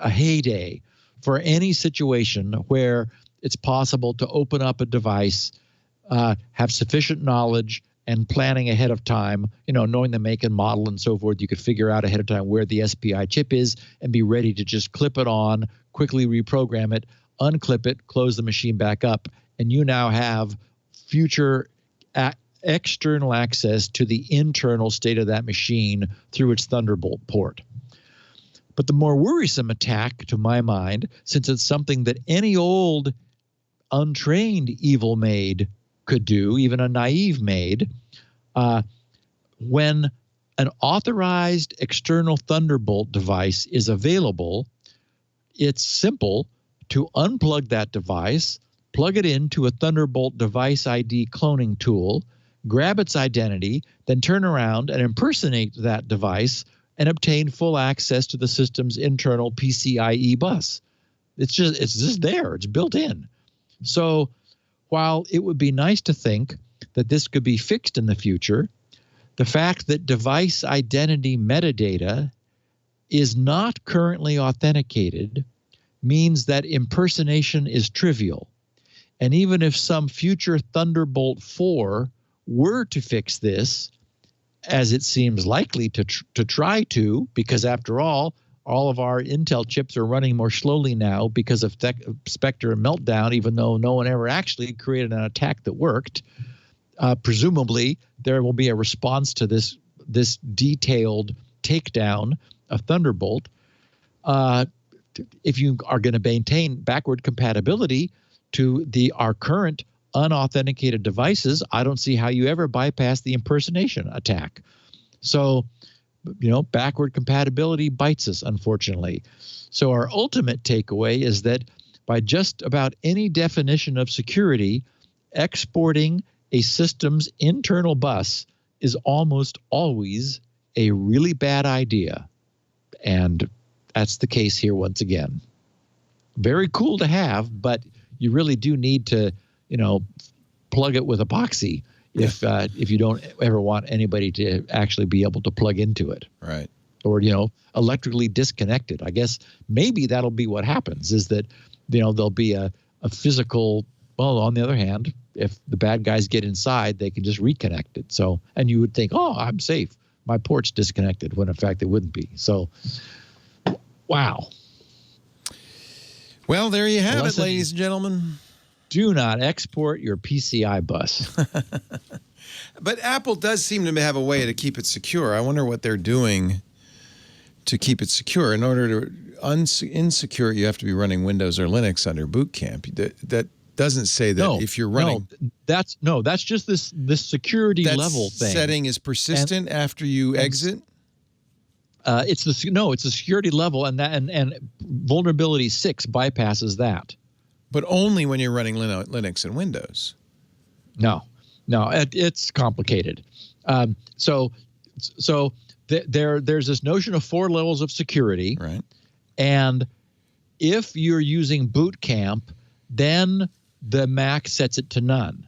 a heyday for any situation where it's possible to open up a device, have sufficient knowledge and planning ahead of time, knowing the make and model and so forth. You could figure out ahead of time where the SPI chip is and be ready to just clip it on, quickly reprogram it, unclip it, close the machine back up, and you now have future external access to the internal state of that machine through its Thunderbolt port. But the more worrisome attack, to my mind, since it's something that any old untrained evil maid could do, even a naive maid, when an authorized external Thunderbolt device is available, it's simple to unplug that device, plug it into a Thunderbolt device ID cloning tool, grab its identity, then turn around and impersonate that device and obtain full access to the system's internal PCIe bus. It's just there. It's built in. So while it would be nice to think that this could be fixed in the future, the fact that device identity metadata is not currently authenticated means that impersonation is trivial. And even if some future Thunderbolt 4 were to fix this, as it seems likely to try to, because after all of our Intel chips are running more slowly now because of Spectre and Meltdown, even though no one ever actually created an attack that worked. Presumably, there will be a response to this detailed takedown of Thunderbolt. If you are going to maintain backward compatibility to our current unauthenticated devices, I don't see how you ever bypass the impersonation attack. So, backward compatibility bites us, unfortunately. So our ultimate takeaway is that by just about any definition of security, exporting a system's internal bus is almost always a really bad idea. And that's the case here once again. Very cool to have, but you really do need to plug it with epoxy if you don't ever want anybody to actually be able to plug into it. Right. Or, electrically disconnected. I guess maybe that'll be what happens, is that, there'll be a physical, well, on the other hand, if the bad guys get inside, they can just reconnect it. So, and you would think, oh, I'm safe. My port's disconnected, when in fact it wouldn't be. So, wow. Well, there you have it, ladies and gentlemen. Do not export your PCI bus. But Apple does seem to have a way to keep it secure. I wonder what they're doing to keep it secure. In order to insecure, you have to be running Windows or Linux under Boot Camp. That doesn't say that if you're running. That's just this security level thing. Setting is persistent after you exit. It's a security level, and vulnerability 6 bypasses that. But only when you're running Linux and Windows. No, it's complicated. So there's this notion of 4 levels of security, right? And if you're using Boot Camp, then the Mac sets it to none.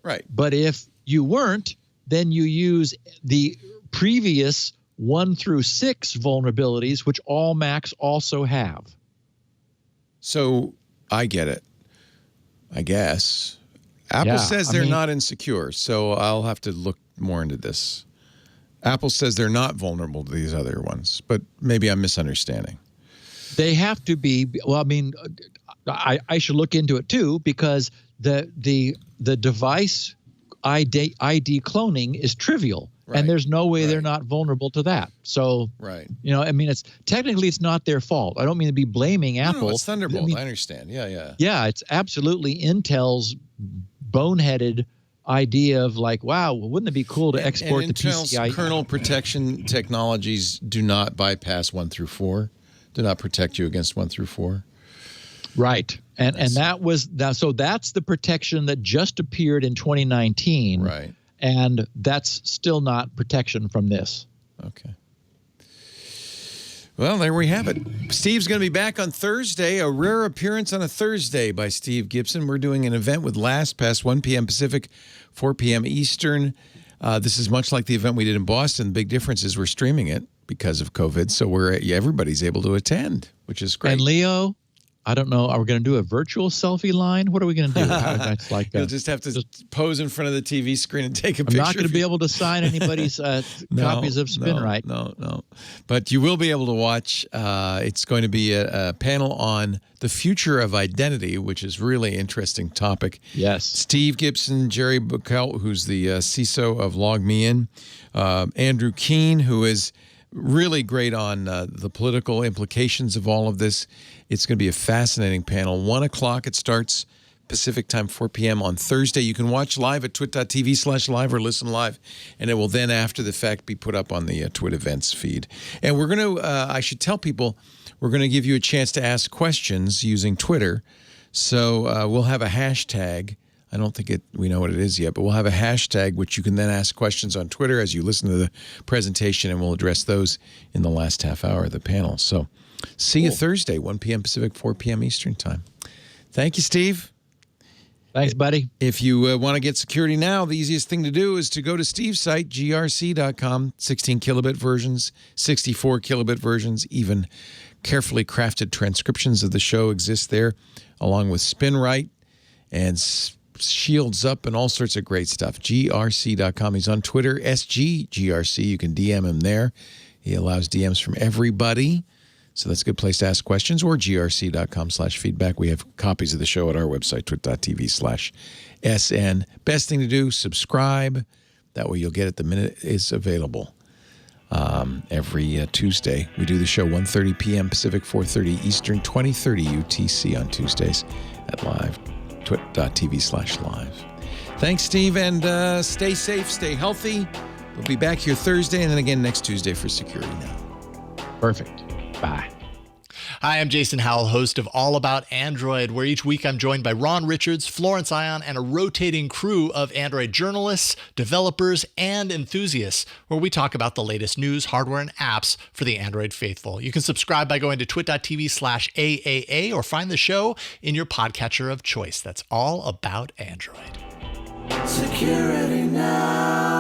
Right. But if you weren't, then you use the previous 1 through 6 vulnerabilities, which all Macs also have. So I get it, I guess. Apple says they're not insecure, so I'll have to look more into this. Apple says they're not vulnerable to these other ones, but maybe I'm misunderstanding. They have to be. Well, I mean, I should look into it too, because the device ID cloning is trivial, and there's no way they're not vulnerable to that. So, I mean, it's not their fault. I don't mean to be blaming Apple. No, it's Thunderbolt. I understand. Yeah, it's absolutely Intel's boneheaded idea of like, wow, wouldn't it be cool to export and the PCIe? Kernel protection technologies do not bypass 1 through 4. Do not protect you against 1 through 4. Right. And that was that. So that's the protection that just appeared in 2019. Right. And that's still not protection from this. Okay. Well, there we have it. Steve's going to be back on Thursday. A rare appearance on a Thursday by Steve Gibson. We're doing an event with LastPass, 1 p.m. Pacific, 4 p.m. Eastern. This is much like the event we did in Boston. The big difference is we're streaming it because of COVID, so everybody's able to attend, which is great. And Leo, I don't know, are we going to do a virtual selfie line? What are we going to do? That's like You'll just have to pose in front of the TV screen and take a picture. I'm not going to be able to sign anybody's copies of SpinRite. No. But you will be able to watch. It's going to be a panel on the future of identity, which is really interesting topic. Yes. Steve Gibson, Jerry Buckelt, who's the CISO of LogMeIn, Andrew Keen, who is really great on the political implications of all of this. It's going to be a fascinating panel. 1 o'clock it starts Pacific time, 4 p.m. on Thursday. You can watch live at twit.tv/live or listen live, and it will then, after the fact, be put up on the TWiT events feed. And we're going to, I should tell people, we're going to give you a chance to ask questions using Twitter. So we'll have a hashtag. I don't think we know what it is yet, but we'll have a hashtag which you can then ask questions on Twitter as you listen to the presentation, and we'll address those in the last half hour of the panel. So see you Thursday, 1 p.m. Pacific, 4 p.m. Eastern time. Thank you, Steve. Thanks, buddy. If you want to get security now, the easiest thing to do is to go to Steve's site, grc.com, 16 kilobit versions, 64 kilobit versions, even carefully crafted transcriptions of the show exist there, along with SpinRite and Shields Up and all sorts of great stuff. grc.com. He's on Twitter, SGGRC. You can DM him there. He allows DMs from everybody. So that's a good place to ask questions, or grc.com/feedback. We have copies of the show at our website, twit.tv/SN. Best thing to do, subscribe. That way you'll get it the minute it's available. Every Tuesday, we do the show 1:30 p.m. Pacific, 4:30 Eastern, 20:30 UTC on Tuesdays at live, twit.tv/live. Thanks, Steve, and stay safe, stay healthy. We'll be back here Thursday and then again next Tuesday for Security Now. Perfect. Bye. Hi, I'm Jason Howell, host of All About Android, where each week I'm joined by Ron Richards, Florence Ion, and a rotating crew of Android journalists, developers, and enthusiasts, where we talk about the latest news, hardware, and apps for the Android faithful. You can subscribe by going to twit.tv/AAA or find the show in your podcatcher of choice. That's All About Android. Security Now.